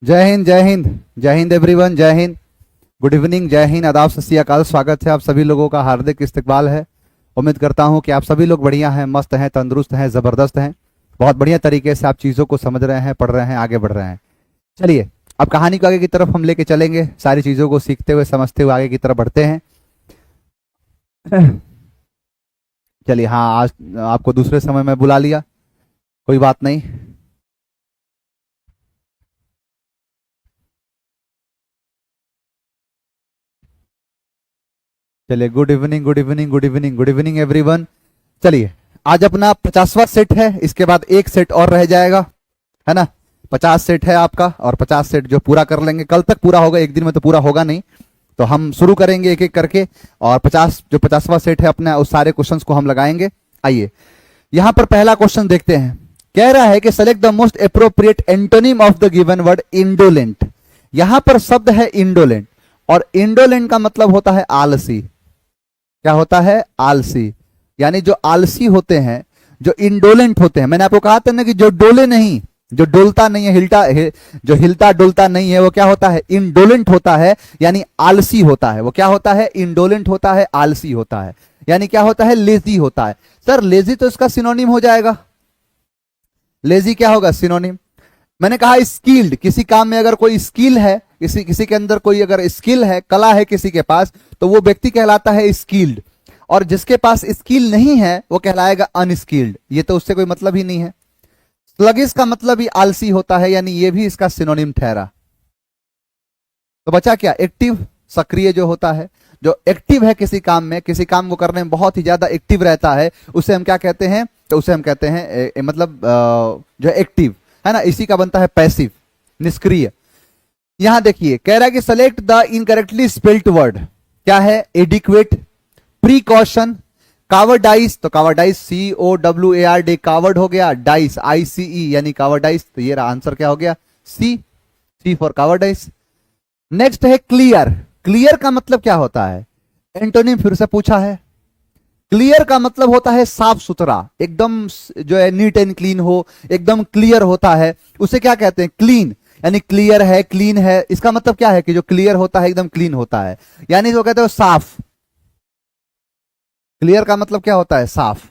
जय हिंद जय हिंद जय हिंद एवरीवन। जय हिंद, गुड इवनिंग, जय हिंद, आदाब, सत श्री अकाल। स्वागत है आप सभी लोगों का, हार्दिक इस्तकबाल है। उम्मीद करता हूं कि आप सभी लोग बढ़िया हैं, मस्त हैं, तंदुरुस्त हैं, ज़बरदस्त हैं। बहुत बढ़िया तरीके से आप चीज़ों को समझ रहे हैं, पढ़ रहे हैं, आगे बढ़ रहे हैं। चलिए अब कहानी को आगे की तरफ हम लेके चलेंगे, सारी चीज़ों को सीखते हुए समझते हुए आगे की तरफ बढ़ते हैं। चलिए, हाँ, आज आपको दूसरे समय में बुला लिया, कोई बात नहीं। चलिए, good evening good evening good evening good evening everyone. चलिए, आज अपना 50वां सेट है, इसके बाद एक सेट और रह जाएगा, है ना। 50 सेट है आपका, और 50 सेट जो पूरा कर लेंगे, कल तक पूरा होगा, एक दिन में तो पूरा होगा नहीं, तो हम शुरू करेंगे एक एक करके। और 50वां सेट है अपना, उस सारे क्वेश्चंस को हम लगाएंगे। आइए, यहां पर पहला क्वेश्चन देखते हैं। कह रहा है कि select the most appropriate antonym of the given word indolent. यहां पर शब्द है इंडोलेंट, और इंडोलेंट का मतलब होता है आलसी। क्या होता है? आलसी। यानी जो आलसी होते हैं, जो इंडोलेंट होते हैं, मैंने आपको कहा था ना कि जो डोले नहीं, जो डोलता नहीं है, जो हिलता डुलता नहीं है, वो क्या होता है? इंडोलेंट होता है, यानी आलसी होता है। वो क्या होता है? इंडोलेंट होता है, आलसी होता है। यानी क्या होता है? लेजी होता है। सर लेजी तो इसका सिनोनिम हो जाएगा। लेजी क्या होगा? सिनोनिम। मैंने कहा स्किल्ड, किसी काम में अगर कोई स्किल है, किसी के अंदर कोई अगर स्किल है, कला है किसी के पास, तो वो व्यक्ति कहलाता है स्किल्ड। और जिसके पास स्किल नहीं है वो कहलाएगा अनस्किल्ड। ये तो उससे कोई मतलब ही नहीं है। स्लगिश का मतलब ही आलसी होता है, यानी ये भी इसका सिनोनिम ठहरा। तो बचा क्या? एक्टिव, सक्रिय जो होता है, जो एक्टिव है किसी काम में, किसी काम को करने में बहुत ही ज्यादा एक्टिव रहता है, उसे हम क्या कहते हैं? तो उसे हम कहते हैं मतलब जो एक्टिव है ना, इसी का बनता है पैसिव, निष्क्रिय। यहां देखिए, कह रहा है कि select the incorrectly spelled word. क्या है? Adequate, precaution, cowardice. तो कावर्डाइस COWARD, कावर्ड हो गया, डाइस ICE यानी कावर्डाइस। तो ये आंसर क्या हो गया? C for cowardice. नेक्स्ट है क्लियर। क्लियर का मतलब क्या होता है? एंटोनिम फिर से पूछा है। क्लियर का मतलब होता है साफ सुथरा, एकदम जो है नीट एंड क्लीन हो, एकदम क्लियर होता है, उसे क्या कहते हैं? क्लीन। यानी क्लियर है, क्लीन है, इसका मतलब क्या है? कि जो क्लियर होता है एकदम क्लीन होता है, यानी वो कहते हैं साफ। क्लियर का मतलब क्या होता है? साफ।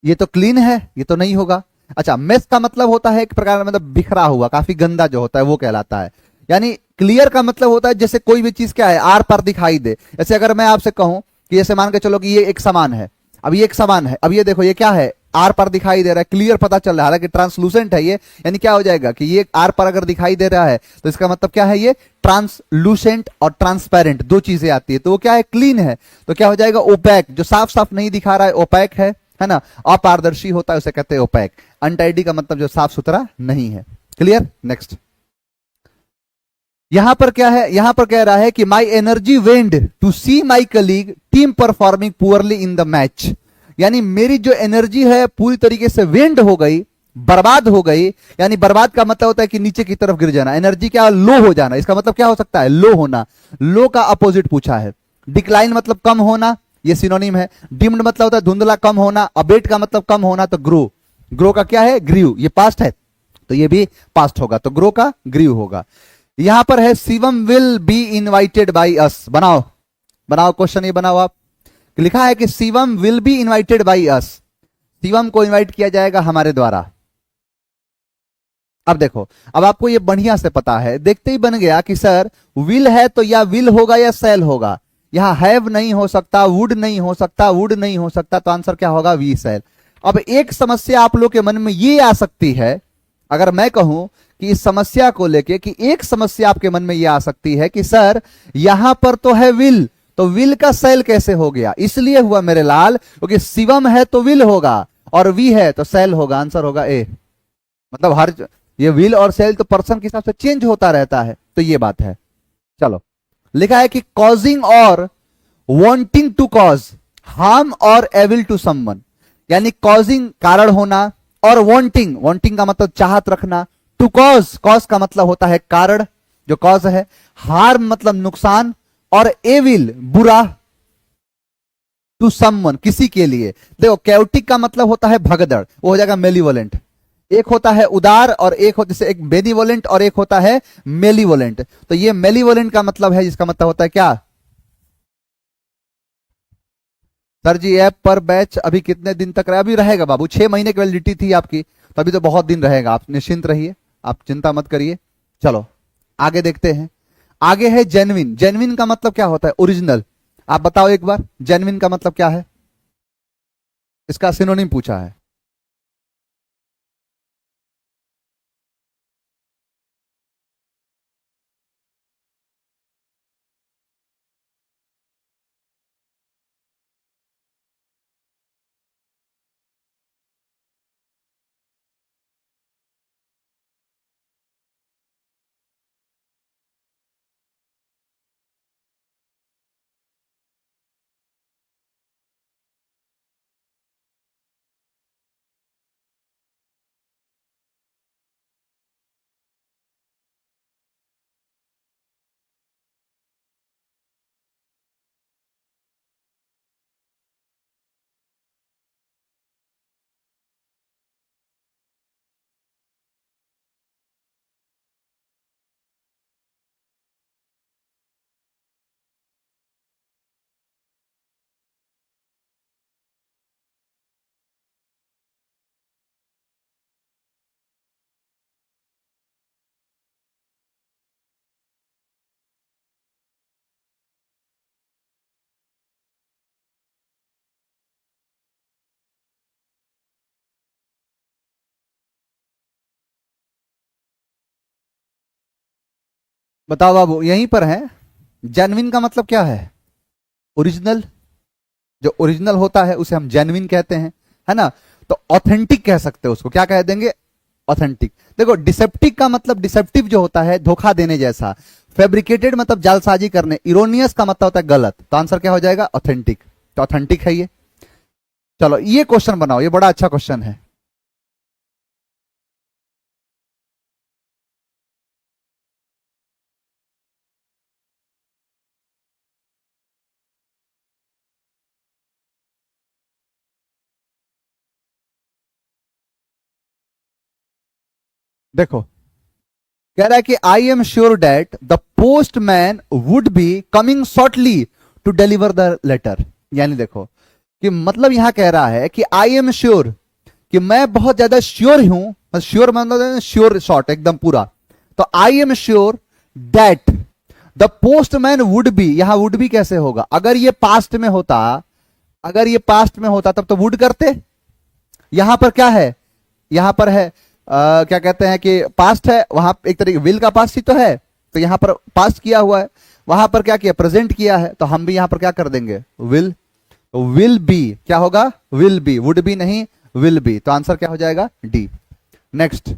ये तो क्लीन है, ये तो नहीं होगा। अच्छा, मेस का मतलब होता है एक प्रकार का मतलब बिखरा हुआ, काफी गंदा जो होता है वो कहलाता है। यानी क्लियर का मतलब होता है जैसे कोई भी चीज क्या है, आर पार दिखाई दे। जैसे अगर मैं आपसे कहूं कि जैसे मान के चलो कि ये एक सामान है, अब ये एक सामान है, अब ये देखो ये क्या है, आर पार दिखाई दे रहा है, क्लियर पता चल रहा है, हालांकि ट्रांसलूसेंट है ये। यानी क्या हो जाएगा कि ये आर पार अगर दिखाई दे रहा है तो इसका मतलब क्या है? ये ट्रांसलूसेंट और ट्रांसपेरेंट दो चीजें आती है, तो वो क्या है? क्लीन है। तो क्या हो जाएगा? ओपैक, जो साफ साफ नहीं दिखा रहा है ओपैक है ना, अपारदर्शी होता है, उसे कहते हैं ओपैक। अनटाइडी का मतलब जो साफ सुथरा नहीं है। क्लियर? नेक्स्ट, यहां पर क्या है? यहां पर कह रहा है कि my energy went to see my colleague team performing poorly in the match. यानी मेरी जो एनर्जी है पूरी तरीके से वेंड हो गई, बर्बाद हो गई। यानी बर्बाद का मतलब होता है कि नीचे की तरफ गिर जाना। एनर्जी क्या? लो हो जाना। इसका मतलब क्या हो सकता है? लो होना। लो का अपोजिट पूछा है। डिक्लाइन मतलब कम होना, ये सिनोनिम है। डिम्ड मतलब होता है धुंधला, कम होना। अबेट का मतलब कम होना, तो ग्रो। ग्रो का क्या है? ग्रीव। ये पास्ट है तो ये भी पास्ट होगा, तो ग्रो का ग्रीव होगा। यहां पर है Shivam will be invited by us. बनाओ बनाओ क्वेश्चन, ये बनाओ आप। लिखा है कि Shivam will be invited by us. Shivam को इनवाइट किया जाएगा हमारे द्वारा। अब देखो, अब आपको ये बढ़िया से पता है, देखते ही बन गया कि सर विल है तो या विल होगा या सेल होगा। यहां हैव नहीं हो सकता, वुड नहीं हो सकता, वुड नहीं हो सकता, तो आंसर क्या होगा? We sell. अब एक समस्या आप लोग के मन में ये आ सकती है, अगर मैं कहूं कि इस समस्या को लेके, कि एक समस्या आपके मन में ये आ सकती है कि सर यहां पर तो है विल, तो विल का सेल कैसे हो गया? इसलिए हुआ मेरे लाल, क्योंकि शिवम है तो विल होगा, और वी है तो सेल होगा। आंसर होगा ए। मतलब हर ये विल और सेल तो पर्सन के हिसाब से चेंज होता रहता है, तो ये बात है। चलो, लिखा है कि कॉजिंग और वांटिंग टू कॉज हार्म और एविल टू समवन। यानी कॉजिंग कारण होना, और वांटिंग, वांटिंग का मतलब चाहत रखना, टू कॉज, कॉज का मतलब होता है कारण, जो कॉज है, हार्म मतलब नुकसान, और एविल बुरा, टू समवन किसी के लिए। देखो कैओटिक का मतलब होता है भगदड़, वो हो जाएगा मेलिवोलेंट। एक होता है उदार और एक होता जैसे एक बेनिवोलेंट और एक होता है मेलीवोलेंट। तो ये मेलीवोलेंट का मतलब है, जिसका मतलब होता है क्या? सर जी ऐप पर बैच अभी कितने दिन तक रहे? अभी रहेगा बाबू, 6 महीने की वैलिडिटी थी आपकी, तो अभी तो बहुत दिन रहेगा, आप निश्चिंत रहिए, आप चिंता मत करिए। चलो आगे देखते हैं। आगे है जेन्युइन। जेन्युइन का मतलब क्या होता है? ओरिजिनल। आप बताओ एक बार, जेन्युइन का मतलब क्या है? इसका सिनोनिम पूछा है। बताओ बाबू, यहीं पर है। जेन्युइन का मतलब क्या है? ओरिजिनल। जो ओरिजिनल होता है उसे हम जेन्युइन कहते हैं, है ना? तो ऑथेंटिक कह सकते हो उसको, क्या कह देंगे? ऑथेंटिक। देखो डिसेप्टिव का मतलब, डिसेप्टिव जो होता है धोखा देने जैसा। फैब्रिकेटेड मतलब जालसाजी करने। इरोनियस का मतलब होता है गलत। तो आंसर क्या हो जाएगा? ऑथेंटिक। तो ऑथेंटिक है ये। चलो ये क्वेश्चन बनाओ, ये बड़ा अच्छा क्वेश्चन है। देखो कह रहा है कि I am sure that the postman would be coming shortly to deliver the letter. यानी देखो कि मतलब यहां कह रहा है कि आई एम श्योर, कि मैं बहुत ज्यादा श्योर हूं। श्योर मतलब श्योर शॉर्ट एकदम पूरा। तो आई am sure that the postman would B, यहां वुड बी कैसे होगा? अगर ये पास्ट में होता, अगर ये पास्ट में होता तब तो वुड करते। यहां पर क्या है? यहां पर है क्या कहते हैं कि पास्ट है, वहां एक तरीके विल का पास्ट ही तो है, तो यहां पर पास्ट किया हुआ है। वहां पर क्या किया? प्रेजेंट किया है, तो हम भी यहां पर क्या कर देंगे? विल। तो विल बी क्या होगा? विल बी, वुड बी नहीं, विल बी। तो आंसर क्या हो जाएगा? D. Next,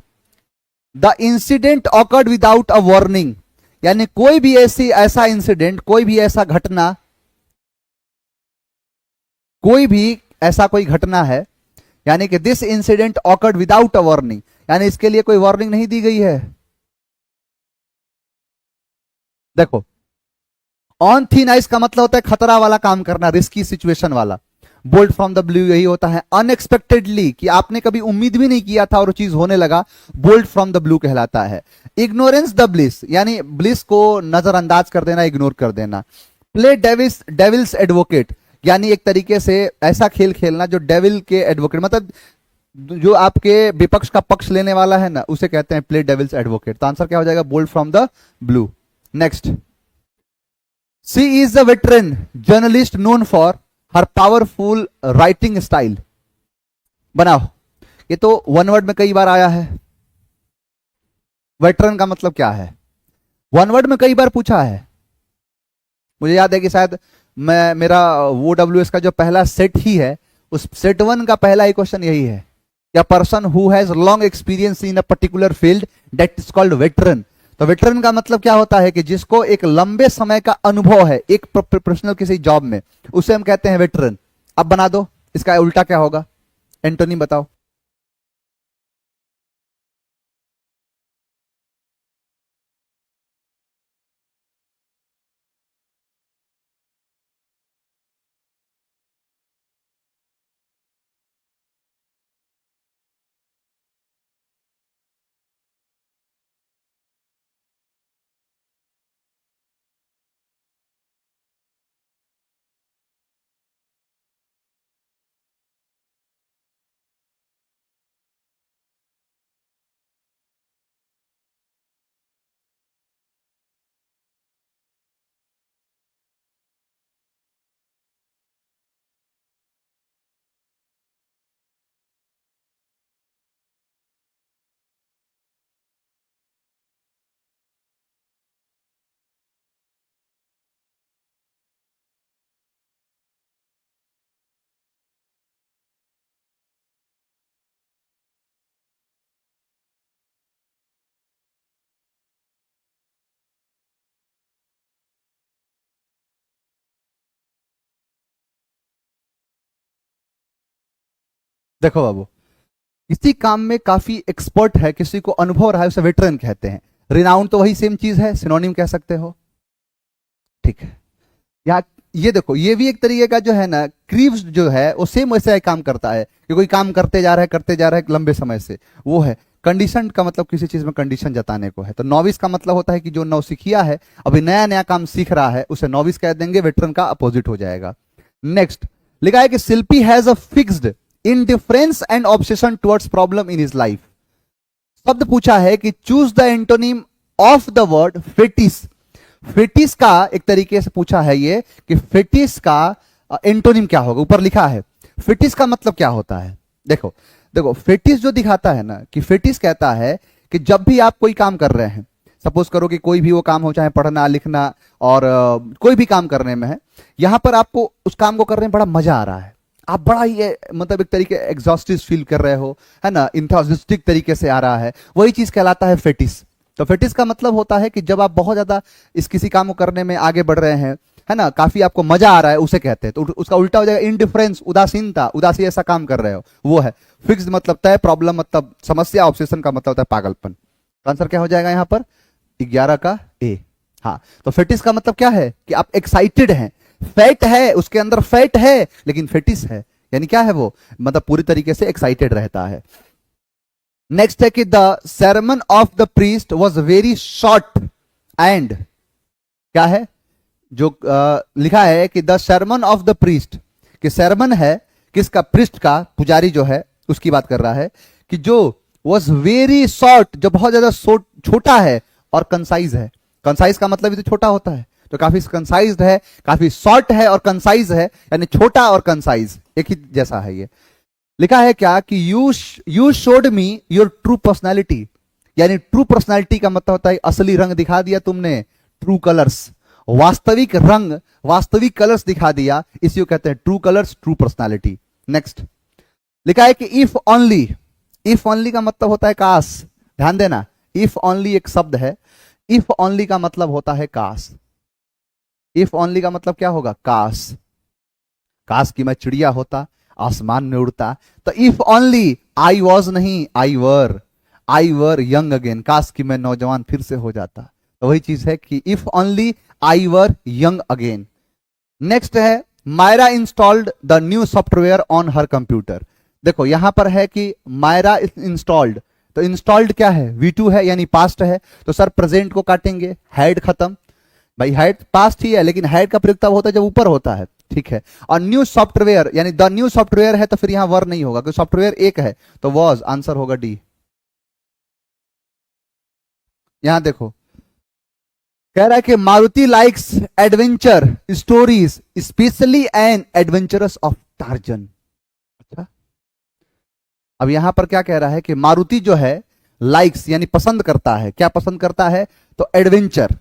the incident awkward without a warning. यानी कोई भी ऐसी ऐसा इंसिडेंट, कोई भी ऐसा घटना, कोई भी ऐसा कोई घटना है, यानी कि this incident awkward without a warning, यानी इसके लिए कोई वार्निंग नहीं दी गई है। देखो ऑन थीन आइस का मतलब होता है खतरा वाला काम करना, रिस्की सिचुएशन वाला। बोल्ड फ्रॉम द ब्लू यही होता है। अनएक्सपेक्टेडली, कि आपने कभी उम्मीद भी नहीं किया था और वो चीज होने लगा, बोल्ड फ्रॉम द ब्लू कहलाता है। इग्नोरेंस द ब्लिस, यानी ब्लिस को नजरअंदाज कर देना, इग्नोर कर देना। प्ले डेविल्स डेविल्स एडवोकेट, यानी एक तरीके से ऐसा खेल खेलना जो डेविल के एडवोकेट, मतलब जो आपके विपक्ष का पक्ष लेने वाला है ना, उसे कहते हैं प्ले डेविल्स एडवोकेट। तो आंसर क्या हो जाएगा? Bold from the blue. Next, she is a veteran journalist known for her powerful writing style. बनाओ, ये तो वन वर्ड में कई बार आया है। वेटरन का मतलब क्या है? वन वर्ड में कई बार पूछा है। मुझे याद है कि शायद मैं मेरा वो डब्ल्यू एस का जो पहला सेट ही है, उस सेट वन का पहला ही क्वेश्चन यही है। या person who has long experience in a particular field that is called veteran. तो वेटरन का मतलब क्या होता है? कि जिसको एक लंबे समय का अनुभव है एक प्रोफेशनल किसी जॉब में, उसे हम कहते हैं वेटरन। अब बना दो, इसका उल्टा क्या होगा? एंटोनी बताओ। देखो बाबू, किसी काम में काफी एक्सपर्ट है, किसी को अनुभव रहा है, उसे वेटरन कहते हैं। रिनाउंड तो वही सेम चीज है, सिनोनिम कह सकते हो। ठीक है। यहाँ ये देखो, ये भी एक तरीके का जो है ना, क्रीव्स जो है वो सेम वैसे ही काम करता है कि कोई काम करते जा रहा है, करते जा रहा है लंबे समय से, वो है। कंडीशन का मतलब किसी चीज में कंडीशन जताने को है। तो नॉविस का मतलब होता है कि जो नौसिखिया है, अभी नया नया काम सीख रहा है, उसे नॉविस कह देंगे, वेटरन का अपोजिट हो जाएगा। नेक्स्ट लिखा है कि Shilpi has a fixed indifference and obsession towards problem in his life. शब्द पूछा है कि choose the antonym of the word fetish. Fetish का एक तरीके से पूछा है ये कि फेटिस का एंटोनिम क्या होगा, ऊपर लिखा है। फेटिस का मतलब क्या होता है? देखो देखो, फेटिस जो दिखाता है ना, कि फेटिस कहता है कि जब भी आप कोई काम कर रहे हैं, सपोज करो कि कोई भी वो काम हो, चाहे पढ़ना लिखना और कोई भी काम करने में है, यहां पर आपको उस काम को करने में बड़ा मजा आ रहा है, आप बड़ा ही मतलब एक तरीके एग्जॉस्टिव फील कर रहे हो, है ना, इंथुसियास्टिक तरीके से आ रहा है, वही चीज कहलाता है फेटिस। तो फेटिस का मतलब होता है कि जब आप बहुत ज्यादा इस किसी काम को करने में आगे बढ़ रहे हैं, है ना, काफी आपको मजा आ रहा है, उसे कहते हैं। तो उसका उल्टा हो जाएगा इनडिफरेंस, उदासीनता, उदासी ऐसा काम कर रहे हो, वो है। फिक्स मतलब तय, प्रॉब्लम मतलब समस्या, ऑब्सेशन का मतलब होता है पागलपन। तो आंसर क्या हो जाएगा यहां पर? 11 का ए। हाँ, तो फेटिस का मतलब क्या है कि आप एक्साइटेड हैं, फैट है उसके अंदर, फैट है लेकिन फेटिस है, यानी क्या है वो, मतलब पूरी तरीके से एक्साइटेड रहता है। नेक्स्ट है कि the sermon of the priest was very short and, क्या है जो लिखा है कि the sermon of the priest, कि sermon है किसका? प्रिस्ट का, पुजारी जो है उसकी बात कर रहा है, कि जो वॉज वेरी शॉर्ट, जो बहुत ज्यादा छोटा है, और कंसाइज है। कंसाइज का मतलब भी तो छोटा होता है, तो काफी कंसाइज है, काफी शॉर्ट है और कंसाइज है, यानी छोटा और कंसाइज एक ही जैसा है ये। लिखा है क्या कि you showed me your true personality, यानी ट्रू पर्सनैलिटी का मतलब होता है असली रंग दिखा दिया तुमने, ट्रू कलर्स, वास्तविक रंग, वास्तविक कलर्स दिखा दिया, इसी को कहते हैं true colours, true personality. Next लिखा है कि इफ ओनली का मतलब होता है काश। ध्यान देना, इफ ओनली एक शब्द है, इफ ओनली का मतलब होता है काश। इफ ओनली का मतलब क्या होगा? काश। काश कि मैं चिड़िया होता, आसमान में उड़ता। तो इफ ओनली आई वॉज नहीं, आई वर यंग अगेन, काश कि मैं नौजवान फिर से हो जाता। तो वही चीज है कि if only I were young again. Next है Myra installed the new software on her computer. देखो यहां पर है कि मायरा इंस्टॉल्ड, तो इंस्टॉल्ड क्या है? V2 है, यानी पास्ट है। तो सर प्रेजेंट को काटेंगे, हैड खत्म, भाई हैड पास्ट ही है, लेकिन हैड का प्रयोग तब होता है जब ऊपर होता है, ठीक है। और न्यू सॉफ्टवेयर, यानी द न्यू सॉफ्टवेयर है, तो फिर यहां वर नहीं होगा क्योंकि सॉफ्टवेयर एक है, तो वॉज, आंसर होगा डी। यहां देखो, कह रहा है कि Maruti likes adventure stories specially N adventurous of torsion. अच्छा, अब यहां पर क्या कह रहा है कि मारुति जो है लाइक्स, यानी पसंद करता है, क्या पसंद करता है? तो एडवेंचर,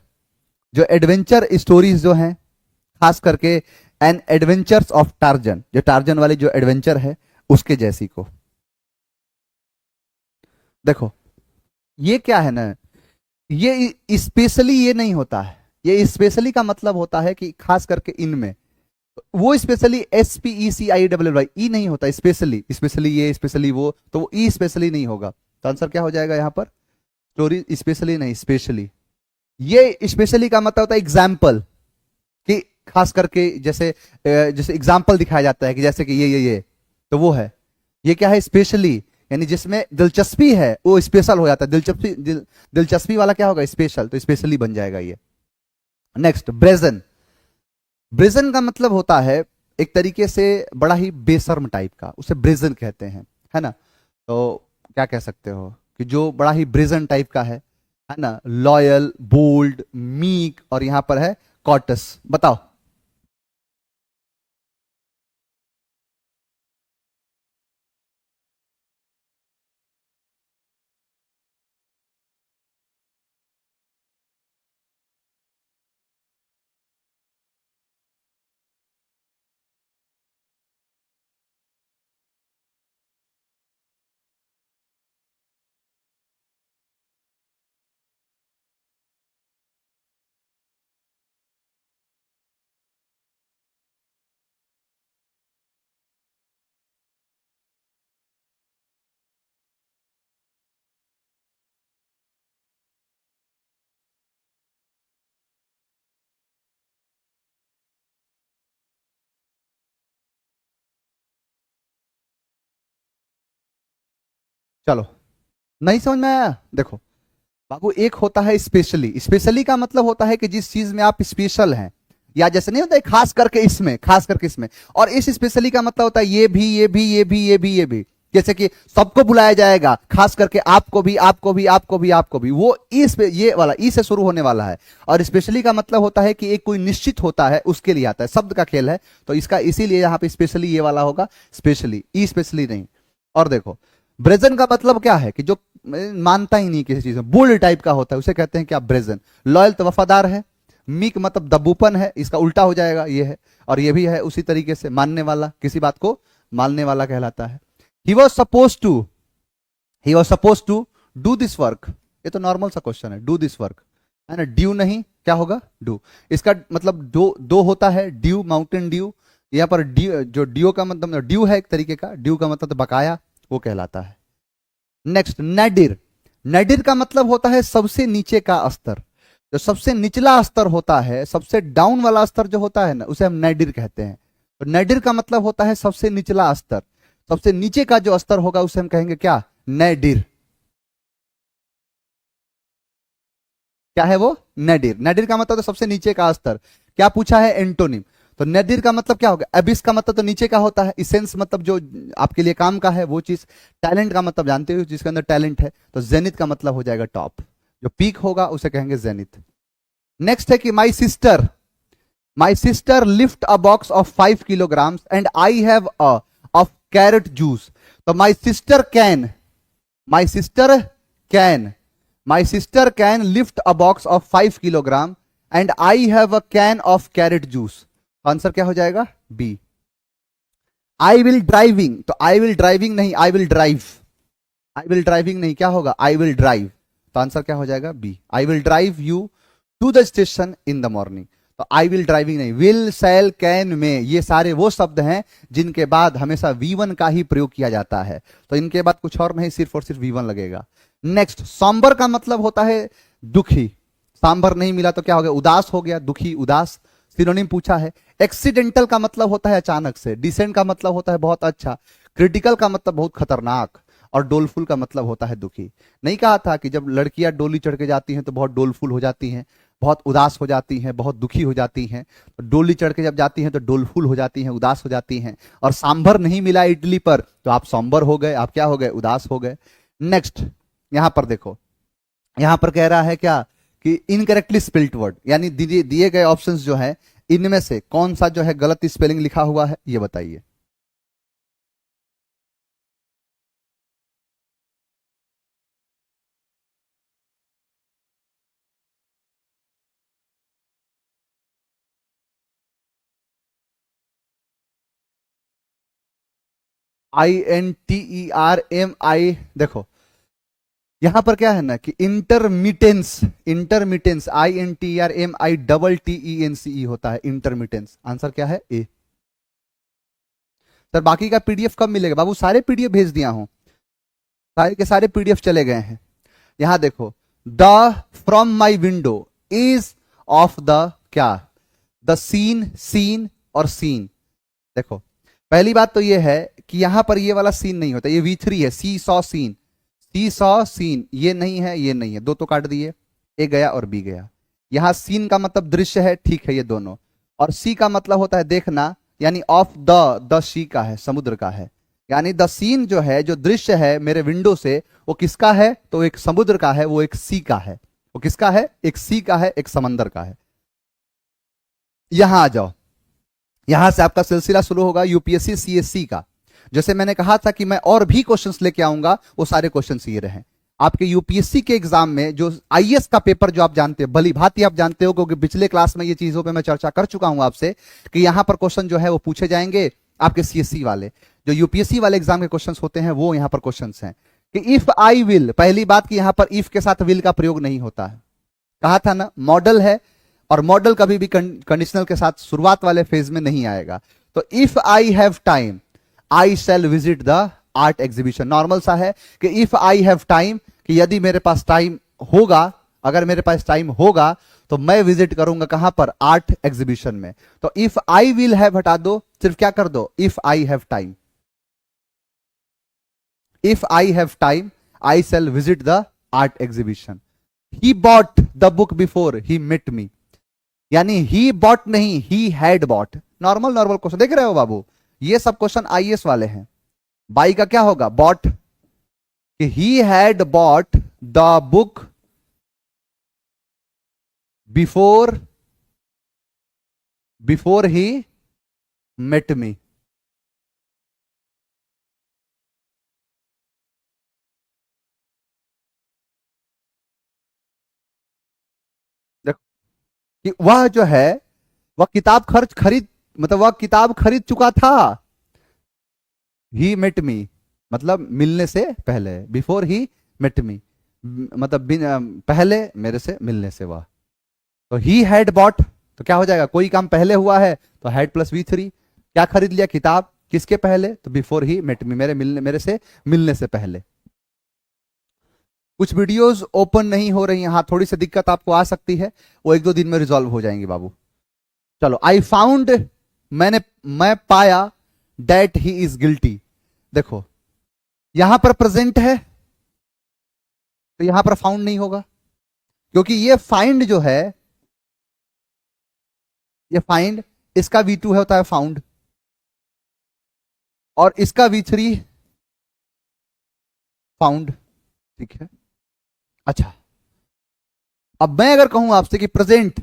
जो एडवेंचर स्टोरीज जो हैं, खास करके एन एडवेंचर्स ऑफ टार्जन, जो टार्जन वाली जो एडवेंचर है उसके जैसी को। देखो ये क्या है ना, ये स्पेशली ये नहीं होता है, ये स्पेशली का मतलब होता है कि खास करके इनमें, वो स्पेशली SPECILLY ई नहीं होता, स्पेशली, स्पेशली ये, स्पेशली वो, तो वो ई स्पेशली नहीं होगा। तो आंसर क्या हो जाएगा यहां पर? स्टोरी स्पेशली नहीं, स्पेशली। ये स्पेशली का मतलब होता है एग्जाम्पल, कि खास करके जैसे जैसे एग्जाम्पल दिखाया जाता है कि जैसे कि ये तो वो है। ये क्या है? स्पेशली, यानी जिसमें दिलचस्पी है वो स्पेशल हो जाता है, दिलचस्पी वाला क्या होगा? स्पेशल, तो स्पेशली बन जाएगा ये। Next brazen. ब्रेजन का मतलब होता है एक तरीके से बड़ा ही बेशर्म टाइप का, उसे ब्रेजन कहते हैं, है ना। तो क्या कह सकते हो कि जो बड़ा ही ब्रेजन टाइप का है ना, लॉयल, बोल्ड, मीक, और यहां पर है कॉटस। बताओ। चलो, नहीं समझ में आया? देखो बाबू, एक होता है स्पेशली। स्पेशली का मतलब होता है कि जिस चीज में आप स्पेशल हैं, या जैसे नहीं होता है खास करके इसमें, खास करके इसमें। और इस स्पेशली का मतलब होता है ये भी, ये भी, ये भी, ये भी, ये भी। जैसे कि सबको बुलाया जाएगा, खास करके आपको भी, आपको भी, आपको भी, आपको भी। वो ये वाला ई से शुरू होने वाला है। और स्पेशली का मतलब होता है कि एक कोई निश्चित होता है, उसके लिए आता है, शब्द का खेल है। तो इसका इसीलिए यहां पे स्पेशली ये वाला होगा, स्पेशली, ई स्पेशली नहीं। और देखो, ब्रेजन का मतलब क्या है कि जो मानता ही नहीं किसी चीज में, बोल्ड टाइप का होता है, उसे कहते हैं क्या? ब्रेजन। लॉयल तो वफादार है। मीक मतलब दबूपन है, इसका उल्टा हो जाएगा, ये है। और ये भी है उसी तरीके से, मानने वाला, किसी बात को मानने वाला कहलाता है। He was suppose to, he was suppose to do this work. ये तो नॉर्मल सा क्वेश्चन है, डू दिस वर्क, है ना? ड्यू नहीं, क्या होगा? डू। इसका मतलब दो होता है, ड्यू, माउंटेन ड्यू। यहां पर ड्यू, जो ड्यू का मतलब ड्यू है एक तरीके का, ड्यू का मतलब बकाया, वो कहलाता है। नेक्स्ट, नैडिर। नैडिर का मतलब होता है सबसे नीचे का स्तर। जो सबसे निचला स्तर होता है, सबसे डाउन वाला स्तर जो होता है ना, उसे हम नैडिर कहते हैं। तो नैडिर का मतलब होता है सबसे निचला स्तर। सबसे नीचे का जो स्तर होगा उसे हम कहेंगे क्या? नैडिर। क्या है वो? नैडिर। नैडिर का मतलब तो सबसे नीचे का स्तर। क्या पूछा है? एंटोनिम। तो नैडिर का मतलब क्या होगा? एबिस का मतलब तो नीचे का होता है। इसेंस मतलब जो आपके लिए काम का है वो चीज। टैलेंट का मतलब जानते हो, जिसके अंदर टैलेंट है। तो जेनिथ का मतलब हो जाएगा टॉप। जो पीक होगा उसे कहेंगे जेनिथ। नेक्स्ट है कि my sister lift a box of 5 kilograms and I have a of carrot juice. तो my sister can, my sister can, my sister can lift a box of 5 kilogram and I have a can of carrot juice. Answer क्या हो जाएगा? B. I will driving, तो I will driving नहीं, I will drive. I will driving नहीं, क्या होगा? I will drive. तो answer क्या हो जाएगा? B. I will drive you to the station in the morning. तो आई विल ड्राइविंग नहीं, विल, शैल, कैन, में, ये सारे वो शब्द हैं जिनके बाद हमेशा V1 का ही प्रयोग किया जाता है। तो इनके बाद कुछ और नहीं, सिर्फ और सिर्फ V1 लगेगा। नेक्स्ट, सांबर का मतलब होता है दुखी। सांबर नहीं मिला तो क्या हो गया? उदास हो गया, दुखी, उदास। सिनोनिम पूछा है। एक्सीडेंटल का मतलब होता है अचानक से। डिसेंट का मतलब होता है बहुत अच्छा। क्रिटिकल का मतलब बहुत खतरनाक। और डोलफुल का मतलब होता है दुखी। नहीं कहा था कि जब लड़कियां डोली चढ़ के जाती हैं तो बहुत डोलफुल हो जाती हैं, बहुत उदास हो जाती हैं, बहुत दुखी हो जाती हैं। तो डोली चढ़ के जब जाती हैं तो डोलफुल हो जाती हैं, उदास हो जाती हैं। और सांभर नहीं मिला इडली पर तो आप सांबर हो गए, आप क्या हो गए? उदास हो गए। नेक्स्ट, यहां पर देखो, यहां पर कह रहा है क्या कि इनकरेक्टली स्पेल्ड वर्ड, यानी दिए गए ऑप्शंस जो है इनमें से कौन सा जो है गलत स्पेलिंग लिखा हुआ है, ये बताइए। INTERMI, देखो यहां पर क्या है ना कि इंटरमिटेंस, इंटरमिटेंस, INTERMITTENCE होता है इंटरमिटेंस। आंसर क्या है? ए। सर बाकी का पीडीएफ कब मिलेगा? बाबू सारे पीडीएफ भेज दिया हूं, सारे के सारे पीडीएफ चले गए हैं। यहां देखो, the from my window is of the, क्या? द सीन, सीन और सीन। देखो पहली बात तो ये है कि यहां पर ये वाला सीन नहीं होता, ये V3 है, सी सॉ सीन, सी सॉ सीन, ये नहीं है, ये नहीं है, दो तो काट दिए, ए गया और बी गया। यहां सीन का मतलब दृश्य है, ठीक है, ये दोनों। और सी का मतलब होता है देखना, यानी ऑफ द सी का है, समुद्र का है। यानी द सीन जो है, जो दृश्य है मेरे विंडो से, वो किसका है? तो एक समुद्र का है, वो एक सी का है। वो किसका है? एक सी का है, एक समंदर का है। यहां आ जाओ, यहां से आपका सिलसिला शुरू होगा यूपीएससी सीएससी का। जैसे मैंने कहा था कि मैं और भी क्वेश्चंस लेके आऊंगा, वो सारे क्वेश्चंस ये रहे आपके यूपीएससी के एग्जाम में। जो आईएएस का पेपर जो आप जानते हो, भली भांति आप जानते हो, क्योंकि पिछले क्लास में ये चीजों पे मैं चर्चा कर चुका हूं आपसे कि यहां पर क्वेश्चन जो है वो पूछे जाएंगे आपके सीएससी वाले। जो यूपीएससी वाले एग्जाम के क्वेश्चन होते हैं वो यहां पर क्वेश्चन हैं कि इफ आई विल, पहली बात कि यहां पर इफ के साथ विल का प्रयोग नहीं होता है। कहा था ना, मॉडल है, और मॉडल कभी भी कंडीशनल के साथ शुरुआत वाले फेज में नहीं आएगा। तो if I have time I shall visit the art exhibition. Normal सा है कि इफ आई हैव टाइम, कि यदि मेरे पास टाइम होगा, अगर मेरे पास टाइम होगा तो मैं विजिट करूंगा कहां पर? आर्ट एग्जीबिशन में। तो इफ आई विल हैव हटा दो, सिर्फ क्या कर दो? If I have time. If I have time I shall visit the art exhibition. He bought the book before he met me, यानी ही बॉट नहीं, he had bought. Normal normal question देख रहे हो बाबू, ये सब क्वेश्चन आईएएस वाले हैं। By का क्या होगा, बॉट, कि he had bought the book before he met me. देखो कि वह जो है वह किताब खरीद मतलब वह किताब खरीद चुका था। ही मेट मी मतलब मिलने से पहले, बिफोर ही मेट मी मतलब पहले मेरे से मिलने से वह। तो ही हैड बॉट तो क्या हो जाएगा, कोई काम पहले हुआ है तो हैड प्लस V3, क्या खरीद लिया, किताब, किसके पहले, तो बिफोर ही मेट मी, मेरे से मिलने से पहले। कुछ वीडियोस ओपन नहीं हो रही हैं, हाँ थोड़ी सी दिक्कत आपको आ सकती है, वो 1-2 दिन में रिजॉल्व हो जाएंगी बाबू। चलो, आई फाउंड, मैं पाया, दैट ही इज गिल्टी। देखो यहां पर प्रेजेंट है तो यहां पर फाउंड नहीं होगा, क्योंकि ये फाइंड जो है, ये फाइंड इसका V2 है, होता है फाउंड, और इसका V3 फाउंड। ठीक है, अच्छा अब मैं अगर कहूं आपसे कि प्रेजेंट,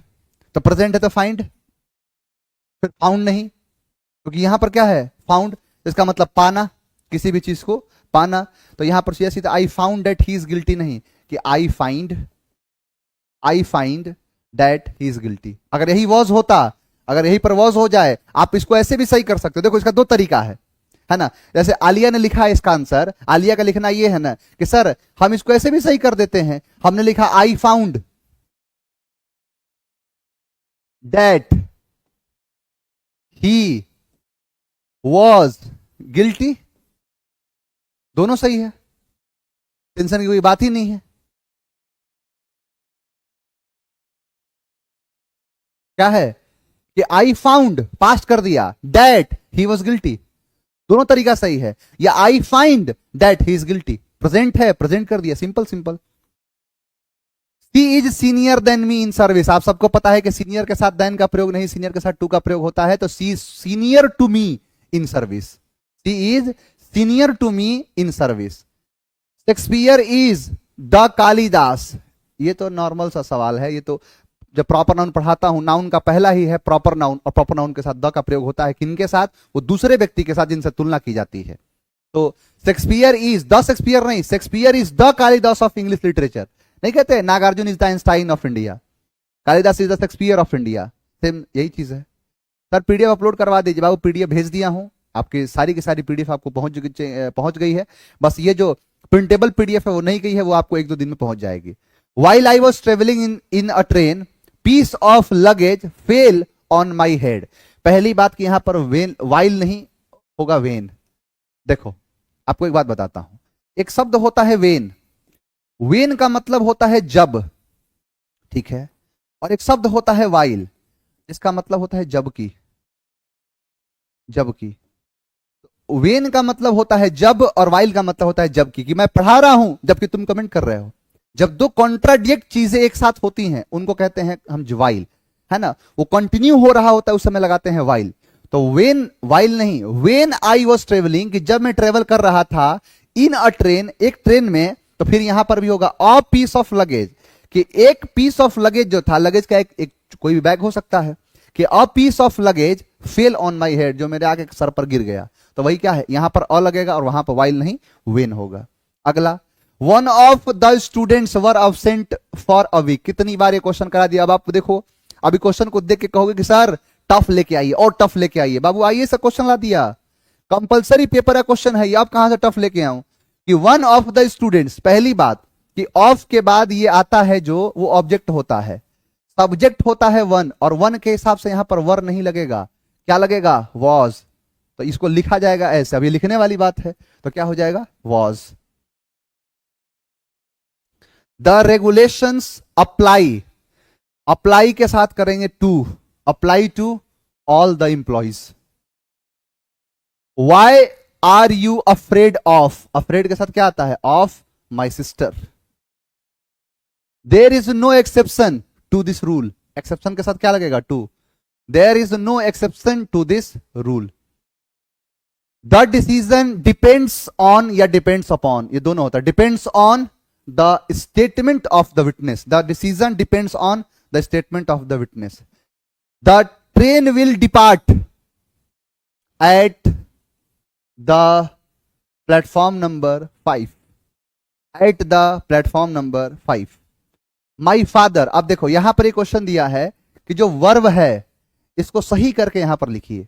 तो प्रेजेंट है तो फाइंड, फिर फाउंड नहीं, क्योंकि यहां पर क्या है, फाउंड, इसका मतलब पाना, किसी भी चीज को पाना। तो यहां पर सीधा I found that he is guilty नहीं, कि आई find that he is guilty. अगर यही वॉज होता, अगर यही पर वॉज हो जाए, आप इसको ऐसे भी सही कर सकते हो। देखो इसका 2 तरीका है ना, जैसे आलिया ने लिखा है इसका आंसर, आलिया का लिखना ये है ना कि सर हम इसको ऐसे भी सही कर देते हैं, हमने लिखा I found that he was guilty, दोनों सही है, टेंशन की कोई बात ही नहीं है। क्या है कि आई फाउंड पास्ट कर दिया, दैट ही वॉज गिल्टी, दोनों तरीका सही है। या I find that he is guilty, present है, प्रेजेंट कर दिया, simple simple. She is senior than me in service, आप सबको पता है कि सीनियर के साथ देन का प्रयोग नहीं, सीनियर के साथ टू का प्रयोग होता है, तो she senior to me in service, she is senior to me in service. Shakespeare is the Kalidas, ये तो नॉर्मल सा सवाल है, ये तो जब प्रॉपर नाउन पढ़ाता हूं, नाउन का पहला ही है प्रॉपर नाउन, और प्रॉपर नाउन के साथ द का प्रयोग होता है, किनके साथ, वो दूसरे व्यक्ति के साथ जिनसे तुलना की जाती है। तो शेक्सपियर इज द, शेक्सपियर नहीं, Shakespeare is the Kalidasa of English literature, नहीं कहते Nagarjuna is the Einstein of India, Kalidasa is the Shakespeare of India, same यही चीज है। सर पीडीएफ अपलोड करवा दीजिए बाबू, पीडीएफ भेज दिया हूं, आपकी सारी की सारी पीडीएफ आपको पहुंच गई है, बस ये जो प्रिंटेबल पीडीएफ है वो नहीं गई है, वो आपको 1-2 दिन में पहुंच जाएगी। While I was traveling in a train, piece of luggage fell on my head। पहली बात कि यहां पर वेन, while नहीं होगा वेन। देखो आपको एक बात बताता हूं, एक शब्द होता है वेन, वेन का मतलब होता है जब, ठीक है, और एक शब्द होता है while, इसका मतलब होता है जबकि, जबकि। वेन का मतलब होता है जब, और while का मतलब होता है जबकि, कि मैं पढ़ा रहा हूं जबकि तुम कमेंट कर रहे हो। जब 2 कॉन्ट्राडिक्ट चीजें एक साथ होती हैं उनको कहते हैं हम वाइल, है ना, वो कंटिन्यू हो रहा होता है उस समय लगाते हैं वाइल। तो वेन, वाइल नहीं, वेन आई वॉज ट्रेवलिंग, कि जब मैं ट्रेवल कर रहा था, इन अ ट्रेन, एक ट्रेन में, तो फिर यहां पर भी होगा अ पीस ऑफ लगेज, कि एक पीस ऑफ लगेज जो था, लगेज का एक कोई भी बैग हो सकता है, कि a piece of luggage fell on my head, जो मेरे आगे सर पर गिर गया। तो वही क्या है, यहां पर अ लगेगा और वहां पर वाइल नहीं, वेन होगा। अगला, one of the students were absent for a week, कितनी बार ये क्वेश्चन करा दिया। अब आप देखो, अभी क्वेश्चन को देख के कहोगे कि सर टफ लेके आइए और टफ लेके आइए, बाबू आइए से क्वेश्चन ला दिया, कंपलसरी पेपर का क्वेश्चन है ये, आप कहां से टफ लेके आऊं। कि वन ऑफ द स्टूडेंट्स, पहली बात कि ऑफ के बाद ये आता है जो, वो ऑब्जेक्ट होता है, सब्जेक्ट होता है वन, और वन के हिसाब से यहां पर वर नहीं लगेगा, क्या लगेगा, वॉज। तो इसको लिखा जाएगा ऐसे, अभी लिखने वाली बात है, तो क्या हो जाएगा, was. The regulations apply, apply के साथ करेंगे to, apply to all the employees. Why are you afraid of, afraid के साथ क्या आता है, of my sister. There is no exception to this rule, exception के साथ क्या लगेगा, to. There is no exception to this rule. The decision depends on या डिपेंड्स अपॉन, ये दोनों होता है। Depends on the statement of the witness, the decision depends on the statement of the witness. The train will depart at the platform number 5, at the platform number 5। My father, अब देखो यहां पर एक question दिया है कि जो verb है इसको सही करके यहां पर लिखिए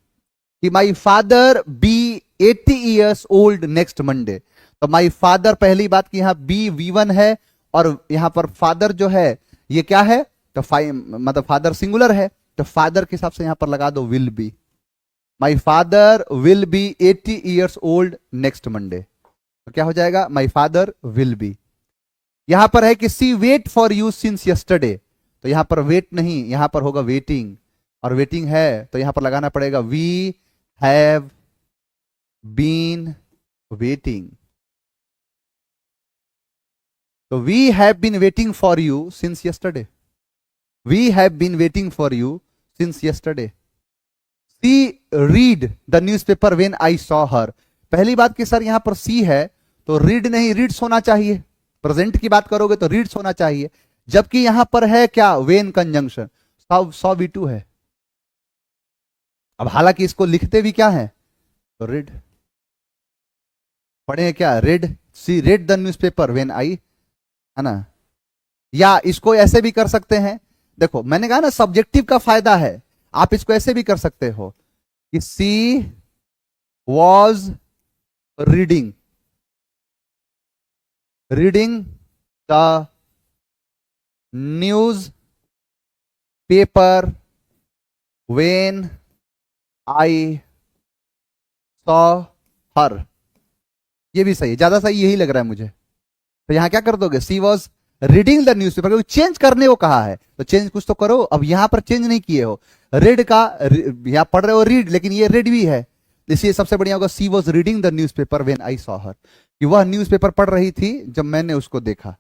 कि my father be 80 years old next Monday. तो माई फादर, पहली बात कि यहां बी V1 है और यहां पर फादर जो है ये क्या है, तो मतलब फादर सिंगुलर है, तो फादर के हिसाब से यहां पर लगा दो will be. My father will be 80 years old next Monday, तो क्या हो जाएगा, माई फादर विल बी। यहां पर है कि she wait for you since yesterday, तो यहां पर वेट नहीं, यहां पर होगा वेटिंग, और वेटिंग है तो यहां पर लगाना पड़ेगा वी हैव बीन वेटिंग। तो we have been waiting for you since yesterday, we have been waiting for you since yesterday. She read the newspaper when I saw her, पहली बात कि सर यहां पर सी है तो रीड नहीं, रीड्स होना चाहिए। प्रेजेंट की बात करोगे तो रीड्स होना चाहिए, जबकि यहां पर है क्या, वेन कंजंक्शन, सॉ V2 है। अब हालांकि इसको लिखते भी क्या है, तो रीड पढ़े क्या, read, she read the newspaper when I, है ना। या इसको ऐसे भी कर सकते हैं, देखो मैंने कहा ना सब्जेक्टिव का फायदा है, आप इसको ऐसे भी कर सकते हो कि she was reading, reading the newspaper when I saw her, ये भी सही है, ज्यादा सही यही लग रहा है मुझे। तो यहां क्या कर दोगे, सी वॉज रीडिंग द न्यूज़पेपर, क्योंकि चेंज करने को कहा है तो चेंज कुछ तो करो। अब यहां पर चेंज नहीं किए हो, रेड का यहां पढ़ रहे हो रीड, लेकिन ये रेड भी है, इसलिए सबसे बढ़िया होगा she was reading the newspaper when I saw her, कि वह न्यूज़पेपर पढ़ रही थी जब मैंने उसको देखा।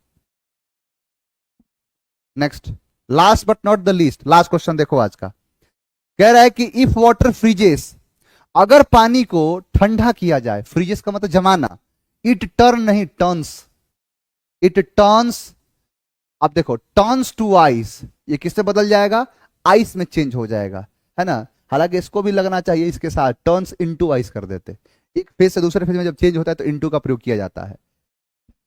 Next, last but not the least, last question देखो आज का, कह रहा है कि इफ वाटर फ्रीजेस, अगर पानी को ठंडा किया जाए, फ्रीजेस का मतलब जमाना, इट टर्न नहीं टर्न्स, इट टर्न्स। अब देखो टर्न्स टू आइस, ये किससे बदल जाएगा, आइस में चेंज हो जाएगा, है ना। हालांकि इसको भी लगना चाहिए इसके साथ, टर्न्स इनटू आइस कर देते, एक फेज से दूसरे फेज में जब चेंज होता है तो इनटू का प्रयोग किया जाता है।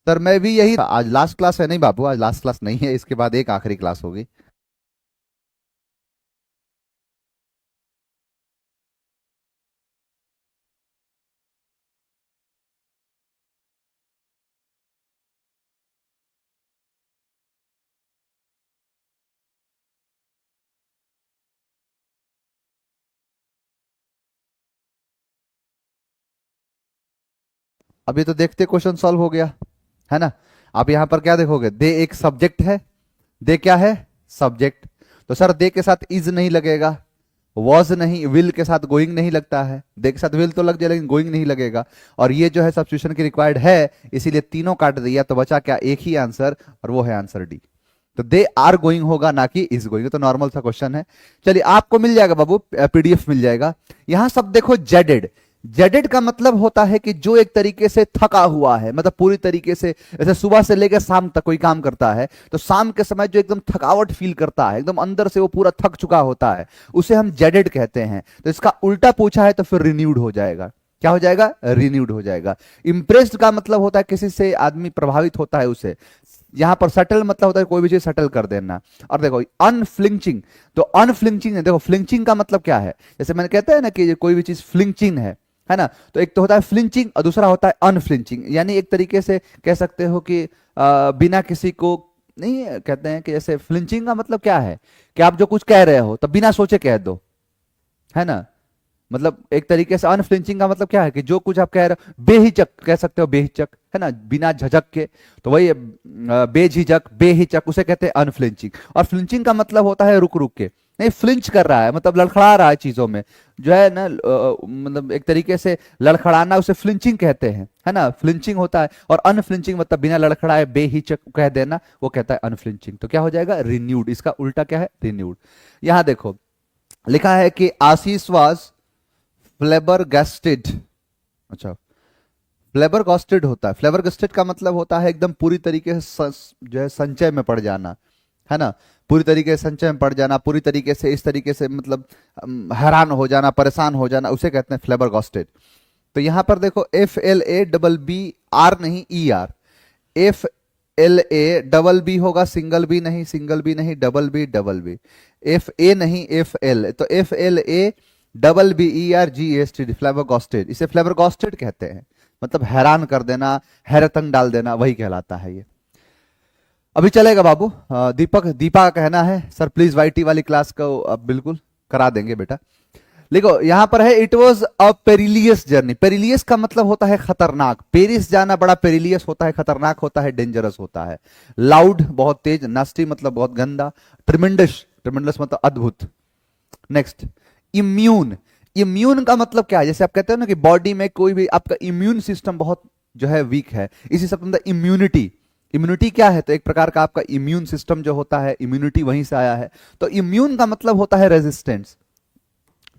सर मैं भी यही, आज लास्ट क्लास है, नहीं बाबू आज लास्ट क्लास नहीं है, इसके बाद एक आखिरी क्लास होगी। अभी तो देखते क्वेश्चन सॉल्व हो गया, है ना। आप यहां पर क्या देखोगे, दे एक सब्जेक्ट है, दे क्या है, सब्जेक्ट। तो सर दे के साथ इज नहीं लगेगा, वॉज नहीं, विल के साथ गोइंग नहीं लगता है, दे के साथ विल तो लग जाए लेकिन गोइंग नहीं लगेगा, और ये जो है सब्स्टिट्यूशन की रिक्वायर्ड है, इसीलिए तीनों काट दिया, तो बचा क्या, एक ही आंसर, और वो है आंसर डी। तो दे आर गोइंग होगा ना कि इज गोइंग, तो नॉर्मल सा क्वेश्चन है। चलिए आपको मिल जाएगा बाबू, पीडीएफ मिल जाएगा। यहां सब देखो जेडेड, जेडेड का मतलब होता है कि जो एक तरीके से थका हुआ है, मतलब पूरी तरीके से, जैसे सुबह से लेकर शाम तक कोई काम करता है तो शाम के समय जो एकदम थकावट फील करता है, एकदम अंदर से वो पूरा थक चुका होता है, उसे हम जेडेड कहते हैं। तो इसका उल्टा पूछा है तो फिर रिन्यूड हो जाएगा, क्या हो जाएगा, रिन्यूड हो जाएगा। इंप्रेस्ड का मतलब होता है किसी से आदमी प्रभावित होता है उसे, यहां पर सटल मतलब होता है कोई भी चीज सटल कर देना। और देखो अनफ्लिंचिंग, तो अनफ्लिंचिंग, देखो फ्लिंचिंग का मतलब क्या है, जैसे मैंने कहता है ना कि कोई भी चीज फ्लिंचिंग है ना, तो एक तो होता है फ्लिंचिंग और दूसरा होता है अनफ्लिंचिंग, यानी एक तरीके से कह सकते हो कि बिना किसी को नहीं, कहते हैं कि जैसे फ्लिंचिंग का मतलब क्या है कि आप जो कुछ कह रहे हो तो बिना सोचे कह दो, है ना। मतलब एक तरीके से अनफ्लिंचिंग का मतलब क्या है कि जो कुछ आप कह रहे हो, बेहिचक कह सकते हो, बेहिचक, है ना, बिना झझक के, तो वही बेझिझक बेहिचक, उसे कहते हैं अनफ्लिंचिंग। और फ्लिंचिंग का मतलब होता है रुक रुक के, नहीं, फ्लिंच कर रहा है मतलब लड़खड़ा रहा है चीजों में, जो है ना मतलब एक तरीके से लड़खड़ाना उसे फ्लिंचिंग कहते हैं, है ना, फ्लिंचिंग होता है। और अनफ्लिंचिंग मतलब बिना लड़खड़ाए बेहिचक कह देना, वो कहता है अनफ्लिंचिंग। तो क्या हो जाएगा, रिन्यूड। इसका उल्टा क्या है, रिन्यूड। यहां देखो लिखा है कि आशीष वाज फ्लेबरगास्टेड। अच्छा, फ्लेबरगास्टेड होता है, फ्लेबरगास्टेड का मतलब होता है एकदम पूरी तरीके से जो है संचय में पड़ जाना, है ना, पूरी तरीके से संचय में पड़ जाना, पूरी तरीके से इस तरीके से मतलब हैरान हो जाना, परेशान हो जाना, उसे कहते हैं फ्लेबरगास्टेड। तो यहां पर देखो FLABB नहीं ER, FLABB होगा, सिंगल बी नहीं, सिंगल बी नहीं, double B, double B, FA नहीं FL, तो FLABBERGASTD, फ्लेबरगास्टेड। इसे फ्लेबरगास्टेड कहते हैं, मतलब हैरान कर देना, हैरतंग डाल देना, वही कहलाता है ये। अभी चलेगा बाबू। दीपा का कहना है सर प्लीज YT वाली क्लास को अब बिल्कुल करा देंगे बेटा। देखो यहां पर है it was a perilous journey. Perilous का मतलब होता है खतरनाक, पेरिस जाना बड़ा पेरिलियस होता है, खतरनाक होता है, डेंजरस होता है। लाउड बहुत तेज, नस्टी मतलब बहुत गंदा, ट्रिमेंडस, ट्रिमेंडस मतलब अद्भुत। Next, immune. इम्यून का मतलब क्या है, जैसे आप कहते हो ना कि बॉडी में कोई भी आपका इम्यून सिस्टम बहुत जो है वीक है, इसी सब अंदर इम्यूनिटी। इम्यूनिटी क्या है, तो एक प्रकार का आपका इम्यून सिस्टम जो होता है, इम्यूनिटी वहीं से आया है। तो इम्यून का मतलब होता है रेजिस्टेंस,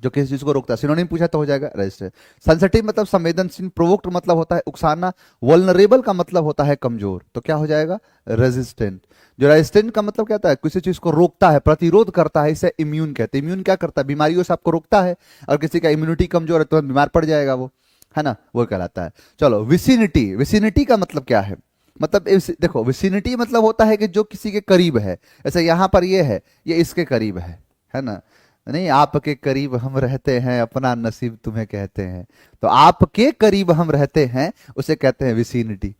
जो किसी चीज को रोकता है। सिनोनिम पूछा तो हो जाएगा रेजिस्टेंस। सेंसिटिव मतलब संवेदनशील, प्रोवोक्ड मतलब होता है उकसाना, वल्नरेबल का मतलब होता है कमजोर, तो क्या हो जाएगा, रेजिस्टेंट। जो रेजिस्टेंट का मतलब क्या होता है, किसी चीज को रोकता है, प्रतिरोध करता है, इसे इम्यून कहते हैं। इम्यून क्या करता है, बीमारियों से आपको रोकता है, और किसी का इम्यूनिटी कमजोर है तो बीमार पड़ जाएगा वो, है ना, वो कहलाता है। चलो विसिनिटी। विसिनिटी का मतलब क्या है, मतलब देखो विसिनिटी मतलब होता है कि जो किसी के करीब है, ऐसे यहां पर ये है, ये इसके करीब है ना, नहीं आपके करीब हम रहते हैं, अपना नसीब तुम्हें कहते हैं, तो आपके करीब हम रहते हैं उसे कहते हैं विसिनिटी।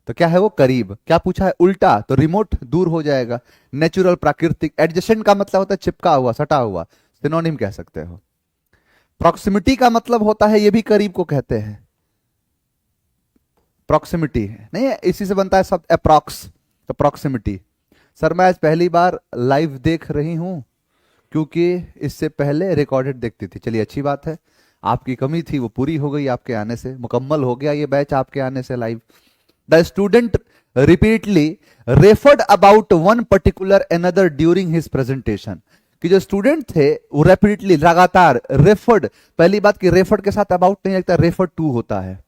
तो क्या है वो, करीब। क्या पूछा है, उल्टा, तो रिमोट दूर हो जाएगा। नेचुरल प्राकृतिक। एडजेसेंट का मतलब होता है चिपका हुआ, सटा हुआ, सिनोनिम कह सकते हो। प्रॉक्सिमिटी का मतलब होता है, ये भी करीब को कहते हैं, प्रॉक्सिमिटी नहीं, इसी से बनता है शब्द अप्रॉक्स, तो प्रॉक्सिमिटी। सर मैं आज पहली बार लाइव देख रही हूं, क्योंकि इससे पहले रिकॉर्डेड देखती थी। चलिए अच्छी बात है, आपकी कमी थी वो पूरी हो गई आपके आने से, मुकम्मल हो गया ये बैच आपके आने से live. The student repeatedly referred about one particular another during his presentation. कि जो स्टूडेंट थे वो रेपीटली, लगातार, रेफर्ड, पहली बात कि रेफर्ड के साथ अबाउट नहीं लगता, रेफर्ड टू होता है।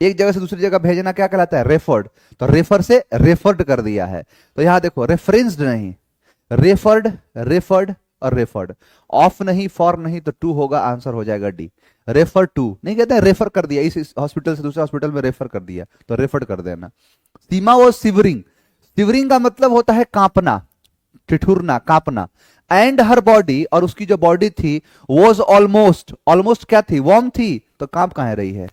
एक जगह से दूसरी जगह भेजना क्या कहलाता है, रेफर्ड। तो रेफर से रेफर्ड कर दिया है। तो यहां देखो रेफरेंस्ड नहीं, रेफर्ड, रेफर्ड और रेफर्ड। ऑफ नहीं, फॉर नहीं, तो टू होगा, आंसर हो जाएगा डी। रेफर टू नहीं कहते, रेफर कर दिया, इस हॉस्पिटल से दूसरे हॉस्पिटल में रेफर कर दिया, तो रेफर कर देना। सीमा वो सिवरिंग। सिवरिंग का मतलब होता है कांपना, ठिठुरना, कांपना। एंड हर बॉडी, और उसकी जो बॉडी थी, वॉज ऑलमोस्ट, ऑलमोस्ट क्या थी, वार्म थी, तो कांप कहां रही है,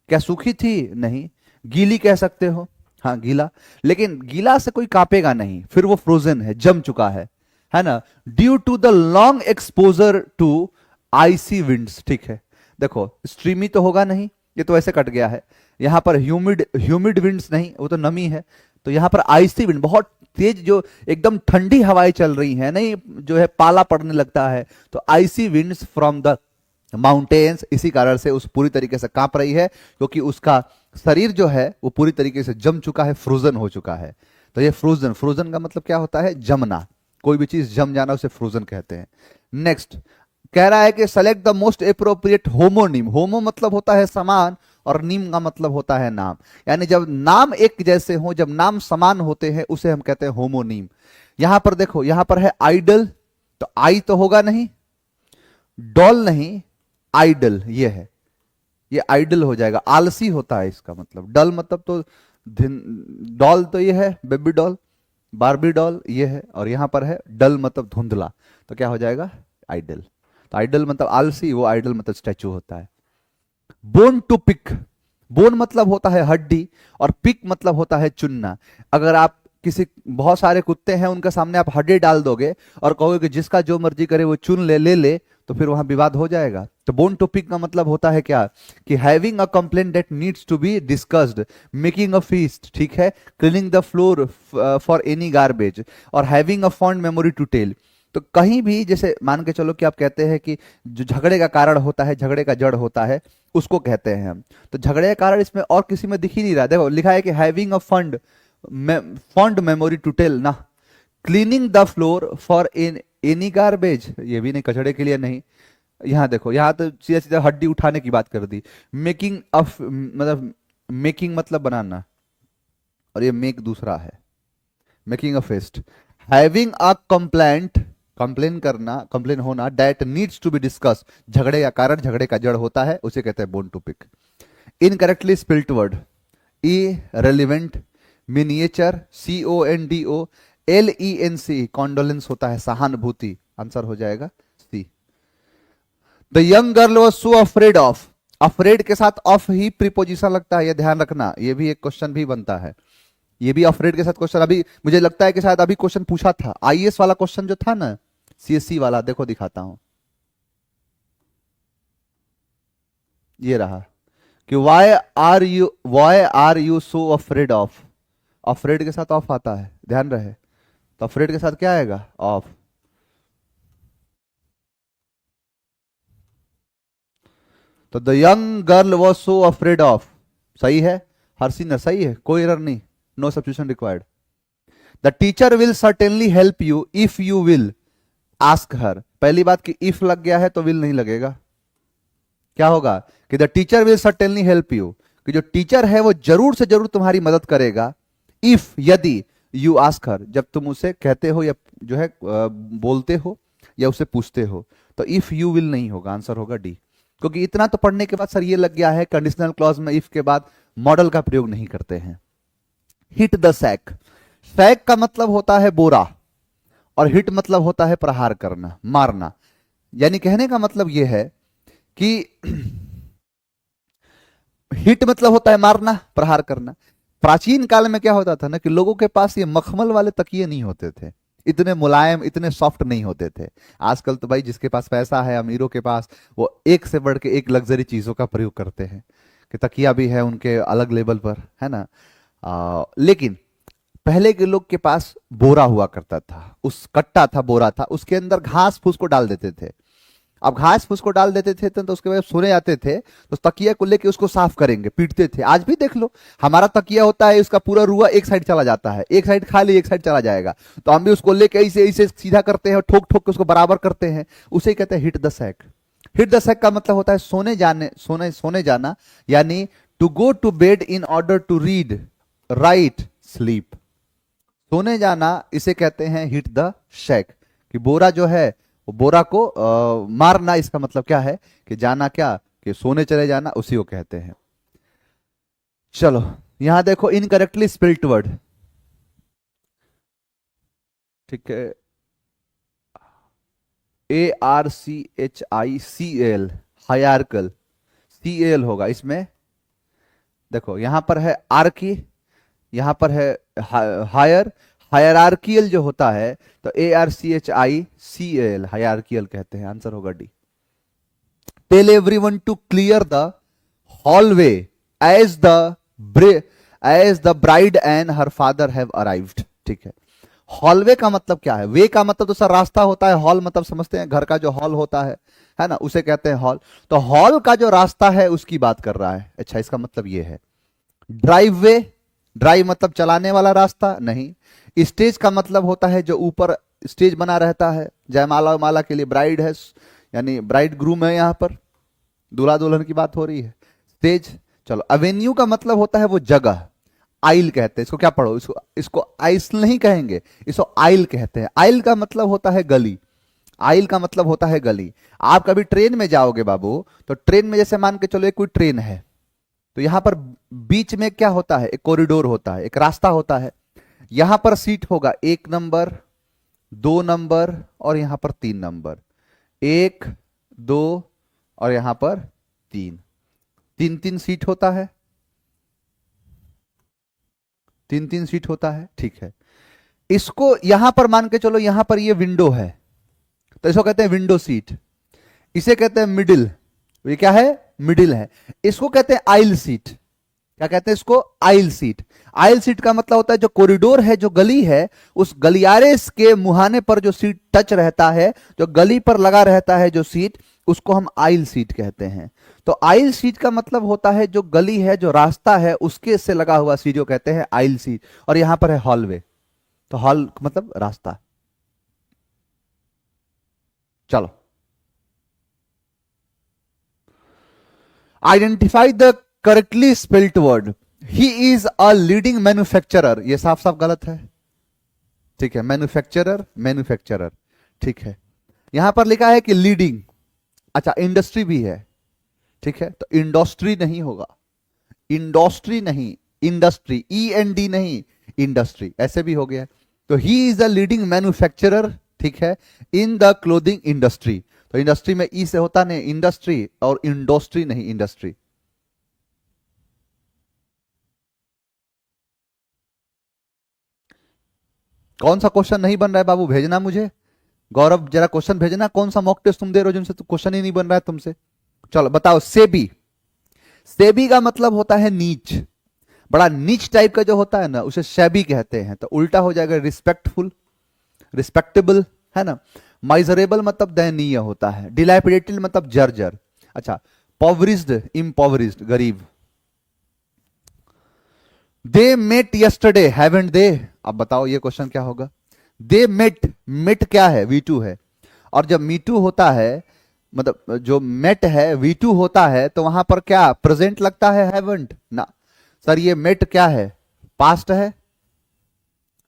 क्या सूखी थी, नहीं, गीली कह सकते हो, हाँ गीला, लेकिन गीला से कोई कांपेगा नहीं, फिर वो फ्रोजन है, जम चुका है ना। Due to the long exposure to icy winds, ठीक है। देखो स्ट्रीमी तो होगा नहीं, ये तो ऐसे कट गया है। यहां पर ह्यूमिड, ह्यूमिड विंड्स नहीं, वो तो नमी है। तो यहां पर आईसी विंड, बहुत तेज जो एकदम ठंडी हवाएं चल रही हैं, नहीं जो है पाला पड़ने लगता है, तो IC winds from the mountains, इसी कारण से उस पूरी तरीके से कांप रही है, क्योंकि उसका शरीर जो है वो पूरी तरीके से जम चुका है, फ्रोजन हो चुका है। तो ये फ्रोजन, फ्रोजन का मतलब क्या होता है, जमना, कोई भी चीज जम जाना उसे फ्रोजन कहते हैं। नेक्स्ट कह रहा है कि select the most appropriate homonym. Homo मतलब होता है समान, और निम का मतलब होता है नाम, यानी जब नाम एक जैसे हो, जब नाम समान होते हैं उसे हम कहते हैं होमोनिम। यहां पर देखो, यहां पर है आइडल, तो आई तो होगा नहीं, डॉल नहीं, आइडल ये है, ये आइडल हो जाएगा, आलसी होता है इसका मतलब। डल मतलब तो डॉल तो ये है बेबी डॉल, बारबी डॉल ये है, और यहां पर है डल मतलब धुंधला, तो क्या हो जाएगा, आइडल। तो आइडल मतलब आलसी, वो आइडल मतलब स्टैचू होता है। Bone to pick. बोन मतलब होता है हड्डी, और पिक मतलब होता है चुनना। अगर आप किसी, बहुत सारे कुत्ते हैं उनके सामने आप हड्डी डाल दोगे और कहोगे कि जिसका जो मर्जी करे वो चुन ले, ले ले, तो फिर वहां विवाद हो जाएगा। तो बोन टू पिक का मतलब होता है क्या, कि having a complaint that needs to be discussed, making a feast, ठीक है, cleaning the floor for any garbage, और having a fond memory to tell. तो कहीं भी जैसे मान के चलो कि आप कहते हैं कि जो झगड़े का कारण होता है, झगड़े का जड़ होता है, उसको कहते हैं हम। तो झगड़े का कारण इसमें और किसी में दिख ही नहीं रहा। देखो लिखा है कि having a fond memory to tell ना, cleaning the floor for in any garbage, ये भी नहीं, कचड़े के लिए नहीं। यहाँ देखो, यहाँ तो सीधा सीधा हड्डी उठाने की बात कर दी। मेकिंग अफ मतलब मेकिंग मतलब बनाना, और ये मेक दूसरा है, making a fest. Having a complaint, complain करना, कंप्लेन होना, that needs to be discuss, झगड़े का कारण, झगड़े का जड़ होता है, उसे कहते हैं bone to pick. Incorrectly spelt word, irrelevant, miniature, CONDO, LENC, condolence होता है सहानुभूति, आंसर हो जाएगा C. The young girl was so afraid of, afraid के साथ ऑफ ही प्रीपोजिशन लगता है, यह ध्यान रखना, यह भी एक क्वेश्चन भी बनता है। ये भी अफ्रेड के साथ क्वेश्चन, अभी मुझे लगता है कि शायद अभी क्वेश्चन पूछा था, IAS वाला क्वेश्चन जो था ना, CSC वाला, देखो दिखाता हूं, ये रहा कि why are you so afraid of, afraid के साथ ऑफ आता है, ध्यान रहे। तो अफ्रेड के साथ क्या आएगा? ऑफ। तो the young girl was so afraid of, सही है, हर्षिना सही है, कोई एरर नहीं, no substitution required. The teacher will certainly help you if you will ask her, पहली बात कि इफ लग गया है तो विल नहीं लगेगा, क्या होगा कि the teacher will certainly help you, कि जो टीचर है वो जरूर से जरूर तुम्हारी मदद करेगा, इफ यदि, यू आस्क हर, जब तुम उसे कहते हो या जो है बोलते हो या उसे पूछते हो, तो इफ यू विल नहीं होगा, आंसर होगा डी। क्योंकि इतना तो पढ़ने के बाद सर ये लग गया है कंडीशनल क्लॉज में इफ के बाद मॉडल का प्रयोग नहीं करते हैं। हिट द सैक, सैक का मतलब होता है बोरा, और हिट मतलब होता है प्रहार करना, मारना। यानी कहने का मतलब यह है कि हिट मतलब होता है मारना, प्रहार करना। प्राचीन काल में क्या होता था ना कि लोगों के पास ये मखमल वाले तकिए नहीं होते थे, इतने मुलायम, इतने सॉफ्ट नहीं होते थे। आजकल तो भाई जिसके पास पैसा है, अमीरों के पास, वो एक से बढ़ के एक लग्जरी चीजों का प्रयोग करते हैं, कि तकिया भी है उनके अलग लेवल पर, है ना। लेकिन पहले के लोग के पास बोरा हुआ करता था, उस कट्टा था, बोरा था, उसके अंदर घास फूस को डाल देते थे। अब घास फूस को डाल देते थे तो उसके बाद सोने जाते थे तो तकिया को लेके उसको साफ करेंगे, पीटते थे। आज भी देख लो, हमारा तकिया होता है, उसका पूरा रुआ एक साइड चला जाता है, एक साइड खाली एक साइड चला जाएगा, तो हम भी उसको लेके ऐसे ऐसे सीधा करते हैं, ठोक ठोक के उसको बराबर करते हैं, उसे कहते हैं hit the sack. Hit the sack का मतलब होता है सोने जाना, यानी to go to bed in order to read, right, sleep. सोने जाना, इसे कहते हैं हिट द शैक, कि बोरा जो है वो बोरा को मारना, इसका मतलब क्या है कि जाना, क्या कि सोने चले जाना, उसी को कहते हैं। चलो यहां देखो, इनकरेक्टली स्पेल्ट वर्ड, ठीक है, ARCHICL, हायरार्कल, CAL होगा इसमें। देखो यहां पर है आर्की, यहां पर है हायर, हायरार्कियल जो होता है तो ARCHICAL, हायरार्कियल कहते हैं, आंसर होगा D. Tell everyone to clear the hallway as the bride and her father have arrived, ठीक है। हॉलवे का मतलब क्या है? वे का मतलब तो सर रास्ता होता है, हॉल मतलब समझते हैं घर का जो हॉल होता है ना, उसे कहते हैं हॉल। तो हॉल का जो रास्ता है उसकी बात कर रहा है। अच्छा, इसका मतलब ये है। ड्राइव वे, ड्राइव मतलब चलाने वाला रास्ता नहीं। स्टेज का मतलब होता है जो ऊपर स्टेज बना रहता है, जयमाला माला के लिए ब्राइड है, यानी ब्राइड ग्रूम है, यहां पर दूल्हा दुल्हन की बात हो रही है, स्टेज। चलो, एवेन्यू का मतलब होता है वो जगह, आइल कहते हैं इसको। क्या पढ़ो इसको आइस नहीं कहेंगे, इसको आइल कहते हैं। आइल का मतलब होता है गली, आइल का मतलब होता है गली। आप कभी ट्रेन में जाओगे बाबू, तो ट्रेन में जैसे मान के चलो एक कोई ट्रेन है, तो यहां पर बीच में क्या होता है? एक कॉरिडोर होता है, एक रास्ता होता है। यहां पर सीट होगा 1 नंबर, 2 नंबर और यहां पर 3 नंबर, 1, 2 और यहां पर 3, 3 सीट होता है, 3 सीट होता है, ठीक है। इसको यहां पर मान के चलो, यहां पर ये विंडो है, तो इसको कहते हैं विंडो सीट। इसे कहते हैं मिडिल, ये क्या है? मिडिल है। इसको कहते हैं आइल सीट, क्या कहते हैं इसको? आइल सीट। आइल सीट का मतलब होता है जो कॉरिडोर है, जो गली है, उस गलियारे के मुहाने पर जो सीट टच रहता है, जो गली पर लगा रहता है जो सीट, उसको हम आइल सीट कहते हैं। तो आइल सीट का मतलब होता है जो गली है, जो रास्ता है, उसके से लगा हुआ सीट जो कहते हैं आइल सीट। और यहां पर है हॉलवे, तो हॉल मतलब रास्ता। चलो, identify the correctly spelled word. He is a leading manufacturer, ये साफ साफ गलत है, ठीक है। मैन्युफैक्चरर, मैन्युफैक्चरर, ठीक है। यहां पर लिखा है कि लीडिंग, अच्छा इंडस्ट्री भी है, ठीक है, तो इंडस्ट्री नहीं होगा, इंडस्ट्री नहीं, इंडस्ट्री, END नहीं, इंडस्ट्री, ऐसे भी हो गया। तो he is the leading manufacturer, ठीक है, इन द क्लोथिंग इंडस्ट्री। तो इंडस्ट्री में ई से होता नहीं इंडस्ट्री, और इंडस्ट्री नहीं इंडस्ट्री। कौन सा क्वेश्चन नहीं बन रहा है बाबू, भेजना मुझे। गौरव जरा क्वेश्चन भेजना, कौन सा मॉक टेस्ट तुम दे रहे हो जिनसे क्वेश्चन ही नहीं बन रहा है तुमसे। चलो बताओ, सेबी। सेबी का मतलब होता है नीच, बड़ा नीच टाइप का जो होता है ना, उसे सेबी कहते हैं। तो उल्टा हो जाएगा रिस्पेक्टफुल, रिस्पेक्टेबल, है ना। माइजरेबल मतलब दयनीय होता है। डिलैपिडेटेड मतलब जर्जर। अच्छा, पॉवरिज्ड, इम्पॉवरिज्ड, गरीब। दे मेट यस्टरडे, हैवंट दे। अब बताओ ये क्वेश्चन क्या होगा। दे मेट, मेट क्या है? V2 है। और जब मीटू होता है, मतलब जो मेट है V2 होता है, तो वहां पर क्या प्रेजेंट लगता है? हैवंट ना। सर ये मेट क्या है? पास्ट है,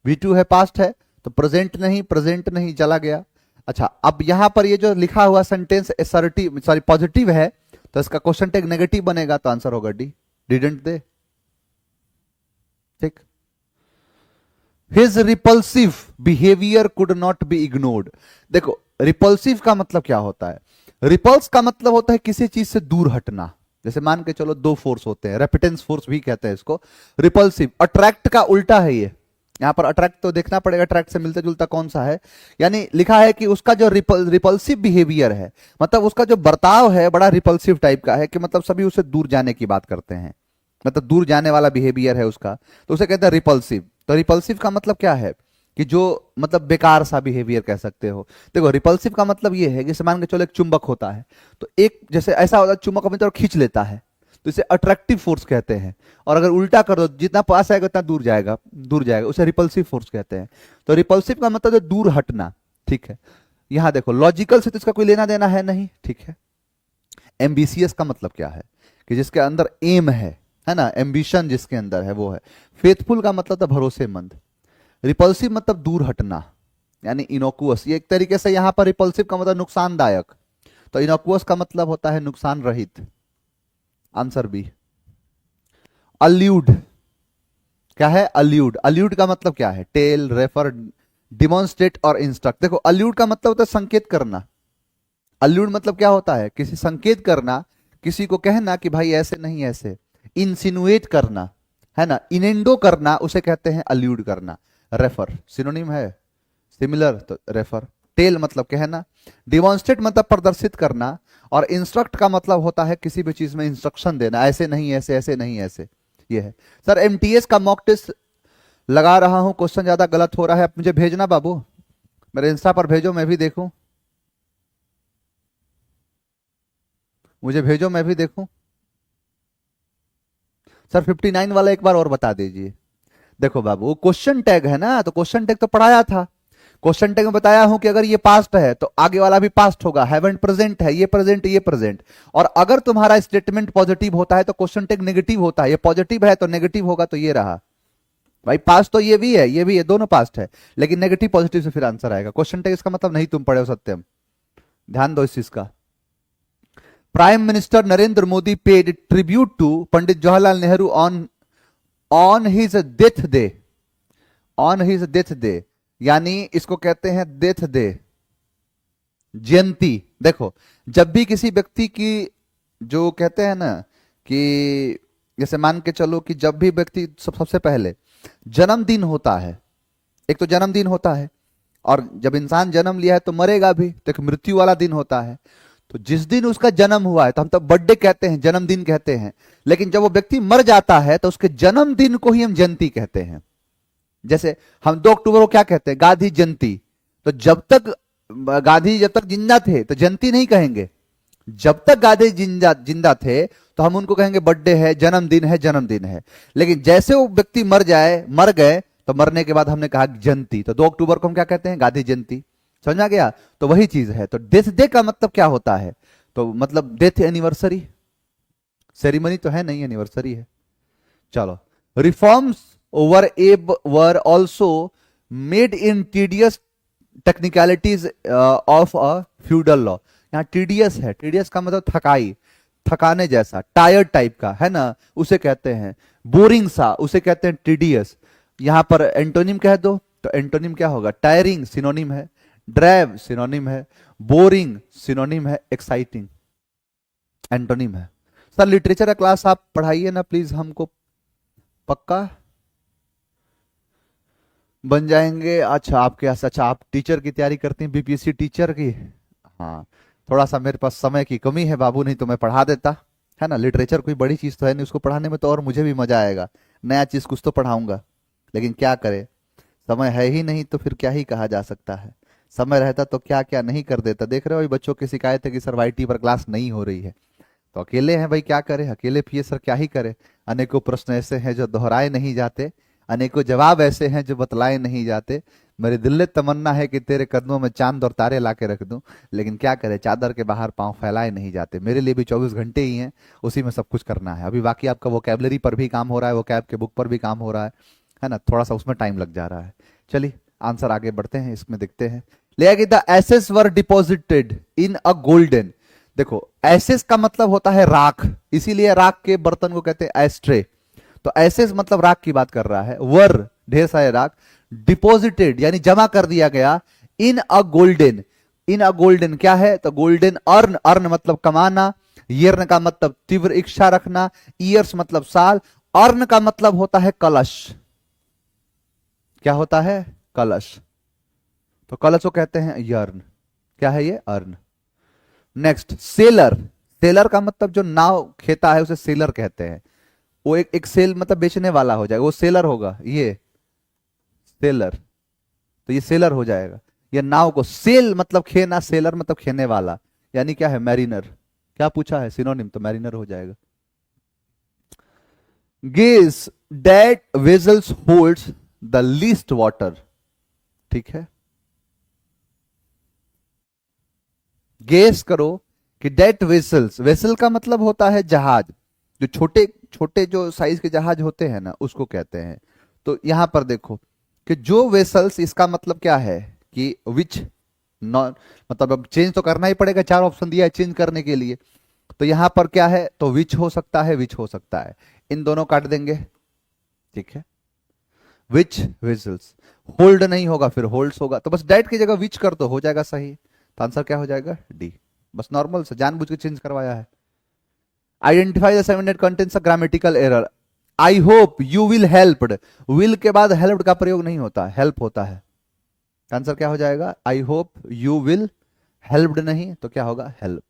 V2 है, पास्ट है, तो प्रेजेंट नहीं, प्रेजेंट नहीं, चला गया। अच्छा, अब यहां पर ये जो लिखा हुआ सेंटेंस असर्टिव, सॉरी पॉजिटिव है, तो इसका क्वेश्चन टेक नेगेटिव बनेगा, तो आंसर होगा डी, डिडंट दे, ठीक। His repulsive behaviour could not be ignored. देखो, रिपल्सिव का मतलब क्या होता है? रिपल्स का मतलब होता है किसी चीज से दूर हटना। जैसे मान के चलो दो फोर्स होते हैं, रेपिटेंस फोर्स भी कहते हैं इसको। रिपल्सिव, अट्रैक्ट का उल्टा है ये। यहां पर अट्रैक्ट तो देखना पड़ेगा, अट्रैक्ट से मिलता जुलता कौन सा है। यानी लिखा है कि उसका जो रिपल्सिव बिहेवियर है, मतलब उसका जो बर्ताव है बड़ा रिपल्सिव टाइप का है, कि मतलब सभी उसे दूर जाने की बात करते हैं, मतलब दूर जाने वाला बिहेवियर है उसका, तो उसे कहते हैं रिपल्सिव। तो रिपल्सिव का मतलब क्या है? कि जो मतलब बेकार सा बिहेवियर कह सकते हो। देखो, रिपल्सिव का मतलब ये है कि मान के चलो एक चुंबक होता है, तो एक जैसे ऐसा होता है चुंबक अपनी तरफ खींच लेता है, तो इसे अट्रैक्टिव फोर्स कहते हैं। और अगर उल्टा कर दो, जितना पास आएगा उतना दूर जाएगा, दूर जाएगा, उसे रिपल्सिव फोर्स कहते हैं। तो रिपल्सिव का मतलब है दूर हटना, ठीक है। यहां देखो, लॉजिकल से तो इसका कोई लेना देना है नहीं, ठीक है। एम्बिशियस का मतलब क्या है? कि जिसके अंदर एम है ना, एम्बिशन जिसके अंदर है वो है। फेथफुल का मतलब था भरोसेमंद। रिपल्सिव मतलब दूर हटना, यानी इनोकुअस। ये एक तरीके से यहां पर रिपल्सिव का मतलब नुकसानदायक, तो इनोकुअस का मतलब होता है नुकसान रहित। Answer B. अल्यूड, क्या है? अल्यूड। अल्यूड का मतलब क्या है? टेल, रेफर, डिमॉन्स्ट्रेट और इंस्ट्रक्ट। देखो, अल्यूड का मतलब होता है संकेत करना। अल्यूड मतलब क्या होता है? किसी संकेत करना, किसी को कहना कि भाई ऐसे नहीं ऐसे, इंसिनुएट करना, है ना, इनेंडो करना, उसे कहते हैं अल्यूड करना। रेफर सिनोनिम है, सिमिलर, तो रेफर। टेल मतलब कहना, डिमॉन्स्ट्रेट मतलब प्रदर्शित करना, और इंस्ट्रक्ट का मतलब होता है किसी भी चीज में इंस्ट्रक्शन देना, ऐसे नहीं ऐसे, ऐसे नहीं ऐसे। ये है सर। MTS का मॉक टेस्ट लगा रहा हूं, क्वेश्चन ज्यादा गलत हो रहा है, आप मुझे भेजना बाबू, मेरे इंस्टा पर भेजो, मैं भी देखूं, मुझे भेजो, मैं भी देखूं। सर 59 वाला एक बार और बता दीजिए। देखो बाबू, वो क्वेश्चन टैग है ना, तो क्वेश्चन टैग तो पढ़ाया था। क्वेश्चन टैग में बताया हूं कि अगर ये पास्ट है तो आगे वाला भी पास्ट होगा, हैवंट प्रेजेंट है, ये प्रेजेंट, ये प्रेजेंट। और अगर तुम्हारा स्टेटमेंट पॉजिटिव होता है तो क्वेश्चन टैग नेगेटिव होता है, ये पॉजिटिव है तो नेगेटिव होगा, तो ये रहा भाई पास्ट। तो ये भी है, ये भी है, दोनों पास्ट है, लेकिन नेगेटिव पॉजिटिव से फिर आंसर आएगा। क्वेश्चन टैग इसका मतलब नहीं तुम पढ़े हो सत्यम, ध्यान दो इस चीज का। Prime minister Narendra Modi paid tribute to Pandit Jawaharlal Nehru on his death day. On his death day, यानी इसको कहते हैं डेथ डे, जयंती। देखो, जब भी किसी व्यक्ति की, जो कहते हैं ना कि जैसे मान के चलो कि जब भी व्यक्ति सबसे पहले जन्मदिन होता है, एक तो जन्मदिन होता है, और जब इंसान जन्म लिया है तो मरेगा भी, तो एक मृत्यु वाला दिन होता है। तो जिस दिन उसका जन्म हुआ है तो हम तो बर्थडे कहते हैं, जन्मदिन कहते हैं, लेकिन जब वो व्यक्ति मर जाता है तो उसके जन्मदिन को ही हम जयंती कहते हैं। जैसे हम 2 अक्टूबर को क्या कहते हैं, गांधी जयंती। तो जब तक गांधी जब तक जिंदा थे तो जयंती नहीं कहेंगे, जब तक गांधी जिंदा जिंदा थे तो हम उनको कहेंगे बर्थडे है, जन्मदिन है, जन्मदिन है। लेकिन जैसे वो व्यक्ति मर गए तो मरने के बाद हमने कहा जयंती, तो 2 अक्टूबर को हम क्या कहते हैं, गांधी जयंती। समझ आ गया? तो वही चीज है। तो डेथ डे का मतलब क्या होता है, तो मतलब डेथ एनिवर्सरी, सेरेमनी तो है नहीं, एनिवर्सरी है। चलो, reforms were also made in tedious technicalities of a feudal law. यहाँ टीडियस है, टीडियस का मतलब थकाई, थकाने जैसा, टायर्ड टाइप का है ना, उसे कहते हैं। बोरिंग सा, उसे कहते हैं टीडियस। यहां पर एंटोनिम कह दो तो एंटोनिम क्या होगा, टायरिंग सिनोनिम है, ड्राइव सिनोनिम है, बोरिंग सिनोनिम है, एक्साइटिंग एंटोनिम है। सर लिटरेचर का क्लास आप पढ़ाइए ना प्लीज हमको, पक्का बन जाएंगे। अच्छा आपके, अच्छा आप टीचर की तैयारी करती हैं, बीपीएससी टीचर की। हाँ, थोड़ा सा मेरे पास समय की कमी है बाबू, नहीं तो मैं पढ़ा देता, है ना। लिटरेचर कोई बड़ी चीज तो है नहीं, उसको पढ़ाने में तो और मुझे भी मजा आएगा, नया चीज कुछ तो पढ़ाऊंगा। लेकिन क्या करे, समय है ही नहीं, तो फिर क्या ही कहा जा सकता है। समय रहता तो क्या क्या नहीं कर देता। देख रहे हो, ये बच्चों की शिकायत है कि सर वाईटी पर क्लास नहीं हो रही है, तो अकेले हैं भाई, क्या करें, अकेले पिए सर क्या ही करे। अनेकों प्रश्न ऐसे हैं जो दोहराए नहीं जाते, अनेकों जवाब ऐसे हैं जो बतलाए नहीं जाते। मेरी दिल तमन्ना है कि तेरे कदमों में चांद और तारे ला के रख दूं, लेकिन क्या करे, चादर के बाहर पांव फैलाए नहीं जाते। मेरे लिए भी 24 घंटे ही हैं, उसी में सब कुछ करना है। अभी बाकी आपका वोकैबलरी पर भी काम हो रहा है, वोकैब के बुक पर भी काम हो रहा है ना, थोड़ा सा उसमें टाइम लग जा रहा है। चलिए आंसर आगे बढ़ते हैं, इसमें देखते हैं। ले कि the ashes were deposited in a golden. देखो एसेस का मतलब होता है राख, इसीलिए राख के बर्तन को कहते हैं एस्ट्रे। तो एसेस मतलब राख की बात कर रहा है, वर ढेर सारे राख, डिपॉजिटेड यानी जमा कर दिया गया, इन a golden. In a golden क्या है, तो गोल्डन अर्न, अर्न मतलब कमाना, यर्न का मतलब तीव्र इच्छा रखना, ईयर्स मतलब साल, अर्न का मतलब होता है कलश। क्या होता है, कलश। तो कलश को कहते हैं यर्न। क्या है ये, अर्न। नेक्स्ट सेलर, सेलर का मतलब जो नाव खेता है उसे सेलर कहते हैं। वो एक सेल मतलब बेचने वाला हो जाएगा, वो सेलर होगा, ये सेलर, तो ये सेलर हो जाएगा। ये नाव को सेल मतलब खेना, सेलर मतलब खेने वाला, यानी क्या है, मैरिनर। क्या पूछा है, सिनोनिम, तो मैरिनर हो जाएगा। Guess that vessels holds the least water. ठीक है, गेस करो कि डेट वेसल्स, वेसल का मतलब होता है जहाज, जो छोटे छोटे जो साइज के जहाज होते हैं ना, उसको कहते हैं। तो यहां पर देखो कि जो वेसल्स, इसका मतलब क्या है कि विच, नॉन, मतलब अब चेंज तो करना ही पड़ेगा, 4 ऑप्शन दिया है चेंज करने के लिए। तो यहां पर क्या है, तो विच हो सकता है, विच हो सकता है, इन दोनों काट देंगे। ठीक है, विच वेसल्स, होल्ड नहीं होगा, फिर होल्ड्स होगा, तो बस डेट की जगह विच कर दो, हो जाएगा सही। तो आंसर क्या हो जाएगा, डी। बस नॉर्मल से जानबूझ के चेंज करवाया है। Identify the 7 that contains a grammatical error. I hope you will helped, will के बाद हेल्प्ड का प्रयोग नहीं होता, हेल्प होता है। आंसर क्या हो जाएगा, I hope you will, helped नहीं तो क्या होगा, help.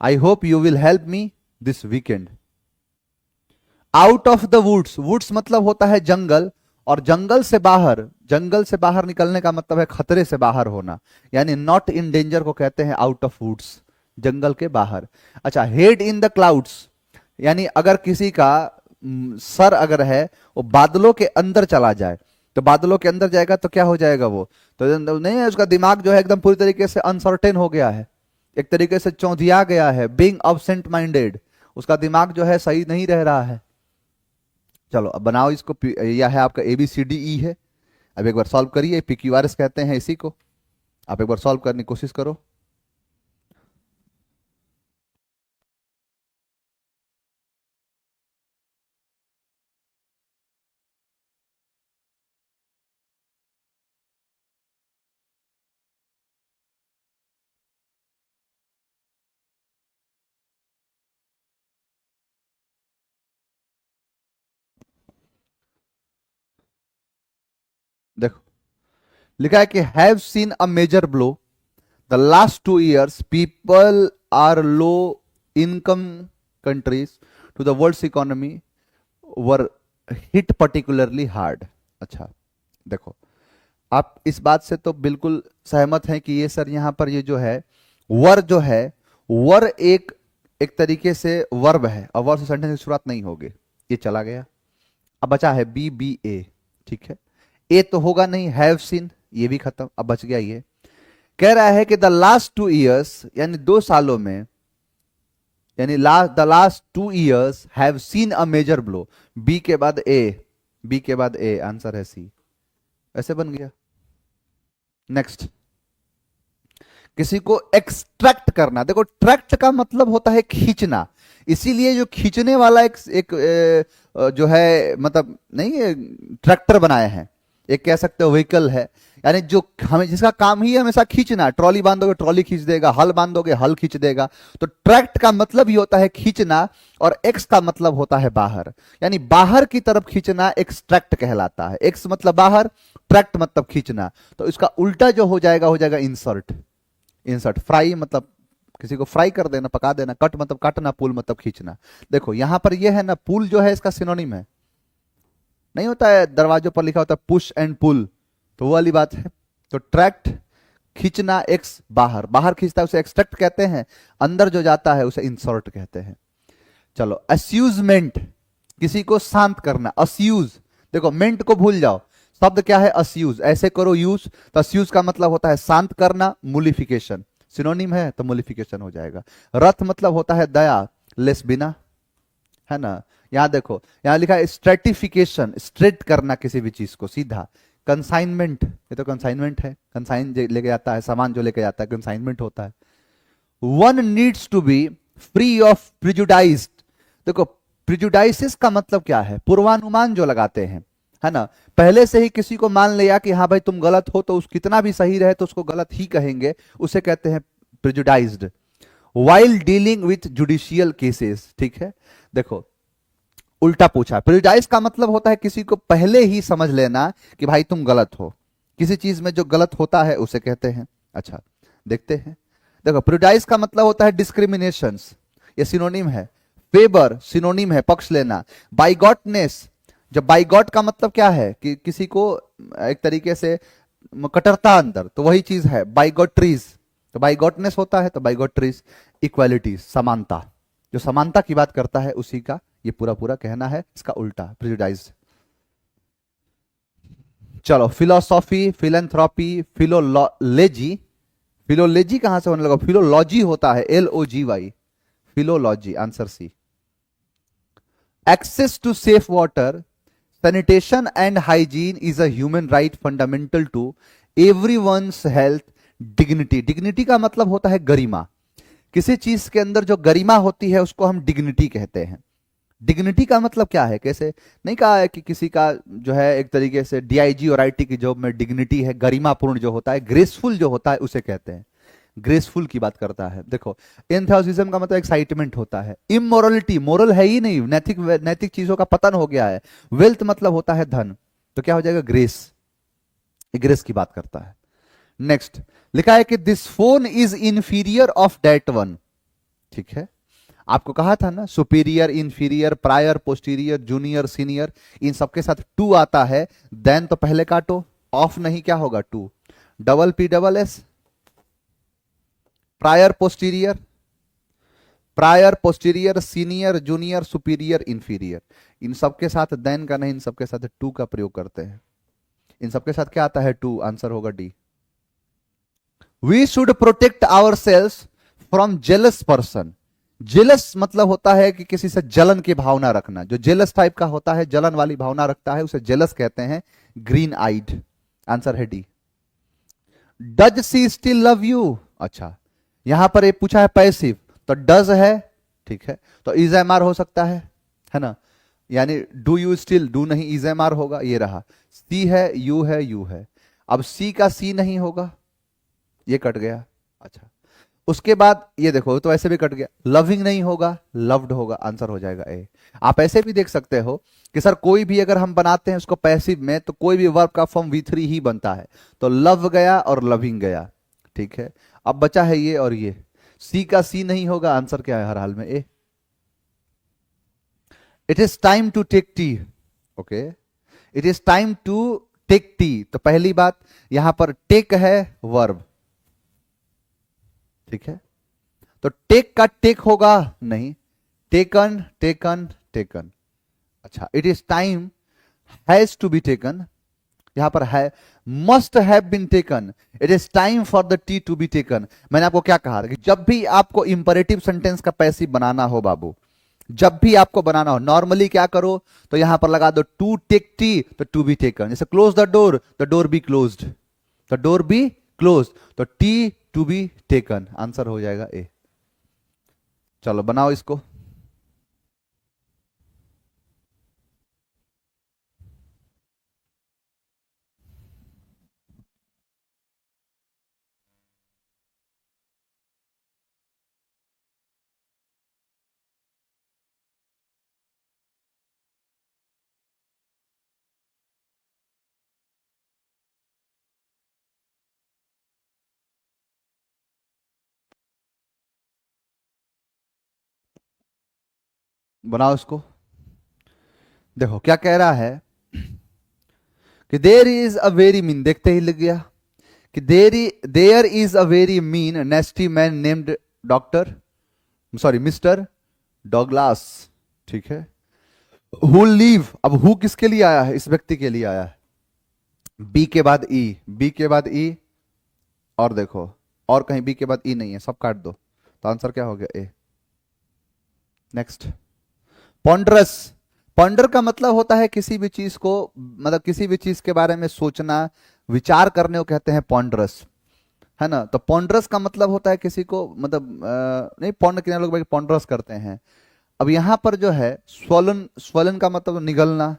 I hope you will help me this weekend. Out of the woods, woods मतलब होता है जंगल, और जंगल से बाहर, जंगल से बाहर निकलने का मतलब है खतरे से बाहर होना, यानी नॉट इन डेंजर को कहते हैं आउट ऑफ वुड्स, जंगल के बाहर। अच्छा, हेड इन द क्लाउड्स, यानी अगर किसी का सर अगर है वो बादलों के अंदर चला जाए, तो बादलों के अंदर जाएगा तो क्या हो जाएगा वो, तो नहीं है, उसका दिमाग जो है एकदम पूरी तरीके से अनसर्टेन हो गया है, एक तरीके से चौंधिया गया है, बीइंग अब्सेंट माइंडेड, उसका दिमाग जो है सही नहीं रह रहा है। चलो अब बनाओ इसको, यह है आपका ABCDE है। अब एक बार सॉल्व करिए, PQRS कहते हैं इसी को। आप एक बार सॉल्व करने की कोशिश करो। देखो लिखा है कि have seen a major blow, the last 2 years people are low income countries to the world's economy were hit particularly hard. अच्छा देखो, आप इस बात से तो बिल्कुल सहमत हैं कि ये सर यहां पर ये जो है वर जो है, वर एक तरीके से वर्ब है और वर्ब से सेंटेंस की शुरुआत नहीं होगी। ये चला गया, अब बचा है बी ए। ठीक है, ए तो होगा नहीं, हैव सीन, ये भी खत्म, अब बच गया ये। कह रहा है कि द लास्ट 2 years यानी 2 सालों में, यानी the last 2 years have seen a major blow. B के बाद ए, बी के बाद ए, आंसर है सी। ऐसे बन गया। नेक्स्ट, किसी को एक्सट्रैक्ट करना। देखो ट्रैक्ट का मतलब होता है खींचना, इसीलिए जो खींचने वाला एक जो है मतलब नहीं ट्रैक्टर बनाए हैं, एक कह सकते हो व्हीकल है, यानी जो हमें जिसका काम ही हमेशा खींचना। ट्रॉली बांधोगे ट्रॉली खींच देगा, हल बांधोगे हल खींच देगा। तो ट्रैक्ट का मतलब ही होता है खींचना, और एक्स का मतलब होता है बाहर, यानी बाहर की तरफ खींचना एक्सट्रैक्ट कहलाता है। एक्स मतलब बाहर, ट्रैक्ट मतलब खींचना। तो इसका उल्टा जो हो जाएगा इंसर्ट। इंसर्ट, फ्राई मतलब किसी को फ्राई कर देना, पका देना। कट मतलब काटना, पुल मतलब खींचना। देखो यहां पर यह है ना, पुल जो है इसका सिनोनिम है, नहीं होता है दरवाजों पर लिखा होता है पुश एंड पुल, तो वो वाली बात है। तो ट्रैक्ट खींचना, एक्स बाहर, बाहर खींचता है उसे एक्सट्रैक्ट कहते हैं, अंदर जो जाता है उसे इंसर्ट कहते हैं। चलो, अस्यूजमेंट, किसी को शांत करना। अस्यूज, देखो मेंट को भूल जाओ, शब्द क्या है अस्यूज, ऐसे करो यूज। तो अस्यूज का मतलब होता है शांत करना, मूलिफिकेशन, सिनोनिम है तो मूलिफिकेशन हो जाएगा। रथ मतलब होता है दया, लेस बिना, है ना। यहां देखो, यहां लिखा है स्ट्रेटिफिकेशन, स्ट्रेट करना किसी भी चीज को सीधा। कंसाइनमेंट, ये तो कंसाइनमेंट है, कंसाइन लेके जाता है, सामान जो लेके जाता है कंसाइनमेंट होता है। One needs to be free of prejudice. देखो प्रिजुडाइसिस का मतलब क्या है, पूर्वानुमान जो लगाते हैं, है ना। पहले से ही किसी को मान लिया कि हाँ भाई तुम गलत हो, तो उस कितना भी सही रहे तो उसको गलत ही कहेंगे, उसे कहते हैं prejudiced. While dealing with judicial cases, ठीक है। देखो उल्टा पूछा, प्रिजुडाइज का मतलब होता है किसी को पहले ही समझ लेना कि भाई तुम गलत हो, किसी चीज में जो गलत होता है उसे कहते हैं। अच्छा देखते हैं, देखो प्रिजुडाइज का मतलब होता है डिस्क्रिमिनेशन, ये सिनोनिम है। फेवर सिनोनिम है पक्ष लेना। बाइगॉटनेस, जब बाइगॉट का मतलब क्या है कि किसी को एक तरीके से कटरता अंदर, तो वही चीज है बाइगॉट्रीज। तो बाइगॉटनेस होता है तो बाइगॉट्रीज। इक्वालिटी, समानता, जो समानता की बात करता है उसी का ये पूरा पूरा कहना है, इसका उल्टा प्रिजुडाइज। चलो, फिलोसॉफी, फिलेंथ्रॉपी, फिलोलॉजी। फिलोलॉजी कहां से होने लगा, फिलोलॉजी होता है LOGY, philology, answer C. Access to safe water, sanitation and hygiene is a human right fundamental to everyone's health, dignity. Dignity का मतलब होता है गरिमा, किसी चीज के अंदर जो गरिमा होती है उसको हम डिग्निटी कहते हैं। डिग्निटी का मतलब क्या है, कैसे नहीं कहा है कि किसी का जो है एक तरीके से DIG और IT की जॉब में डिग्निटी है, गरिमापूर्ण जो होता है, ग्रेसफुल जो होता है उसे कहते हैं। ग्रेसफुल की बात करता है। देखो एंथुसियाज्म का मतलब एक्साइटमेंट होता है। इमोरलिटी, मोरल है ही नहीं, नैतिक चीजों का पतन हो गया है। वेल्थ मतलब होता है धन, तो क्या हो जाएगा ग्रेस, ग्रेस की बात करता है। नेक्स्ट लिखा है कि this phone is inferior of that one, ठीक है। आपको कहा था ना superior, inferior, prior, posterior, junior, senior, इन सबके साथ टू आता है, देन तो पहले काटो, ऑफ नहीं क्या होगा to, double PSS, prior posterior, prior posterior, senior, junior, superior, inferior, इन सबके साथ देन का नहीं, इन सबके साथ टू का प्रयोग करते हैं। इन सबके साथ क्या आता है टू, आंसर होगा D. We should protect ourselves from jealous person. Jealous मतलब होता है कि किसी से जलन की भावना रखना, जो जेलस टाइप का होता है, जलन वाली भावना रखता है, उसे जेलस कहते हैं। ग्रीन आइड, आंसर है D. Does she still love you, अच्छा यहां पर ये पूछा है पैसिव, तो डज है, ठीक है, तो इज एम आर हो सकता है ना, यानी डू यू स्टिल, डू नहीं इज एम आर होगा, ये रहा। सी है, यू है, यू है, अब सी का सी नहीं होगा, ये कट गया। अच्छा उसके बाद ये देखो तो ऐसे भी कट गया, लविंग नहीं होगा, लव्ड होगा, आंसर हो जाएगा ए। आप ऐसे भी देख सकते हो कि सर कोई भी अगर हम बनाते हैं उसको पैसिव में, तो कोई भी वर्ब का फॉर्म V3 ही बनता है, तो लव गया और लविंग गया, ठीक है। अब बचा है ये और ये, सी का सी नहीं होगा, आंसर क्या है हर हाल में? A. It is time to take tea. Okay, it is time to take tea. तो पहली बात यहां पर टेक है वर्ब, ठीक है, तो टेक का टेक होगा नहीं, टेकन टेकन टेकन। अच्छा, it is time has to be taken, यहां पर है must have been taken, it is time for the tea to be taken. मैंने आपको क्या कहा कि जब भी आपको इंपरेटिव सेंटेंस का पैसिव बनाना हो बाबू, जब भी आपको बनाना हो, नॉर्मली क्या करो, तो यहां पर लगा दो टू टेक टी, तो टू बी टेकन। जैसे close the door be closed, the door be close, तो tea to be taken, answer हो जाएगा ए। चलो बनाओ इसको। बनाओ इसको। देखो क्या कह रहा है कि there is a very mean, देखते ही लग गया कि there is a very mean nasty man named doctor, sorry mister Douglas, ठीक है, हु लीव। अब हु किसके लिए आया है? इस व्यक्ति के लिए आया है। बी के बाद ई, बी के बाद ई, और देखो और कहीं बी के बाद ई नहीं है, सब काट दो, तो आंसर क्या हो गया? ए। नेक्स्ट, पॉन्डरस। पॉन्डर का मतलब होता है किसी भी चीज को, मतलब किसी भी चीज के बारे में सोचना, विचार करने को कहते हैं पॉन्डरस, है ना। तो पॉन्डरस का मतलब होता है किसी को, मतलब नहीं, पॉन्ड कितने लोग पॉन्डरस करते हैं। अब यहां पर जो है स्वलन, स्वलन का मतलब निगलना,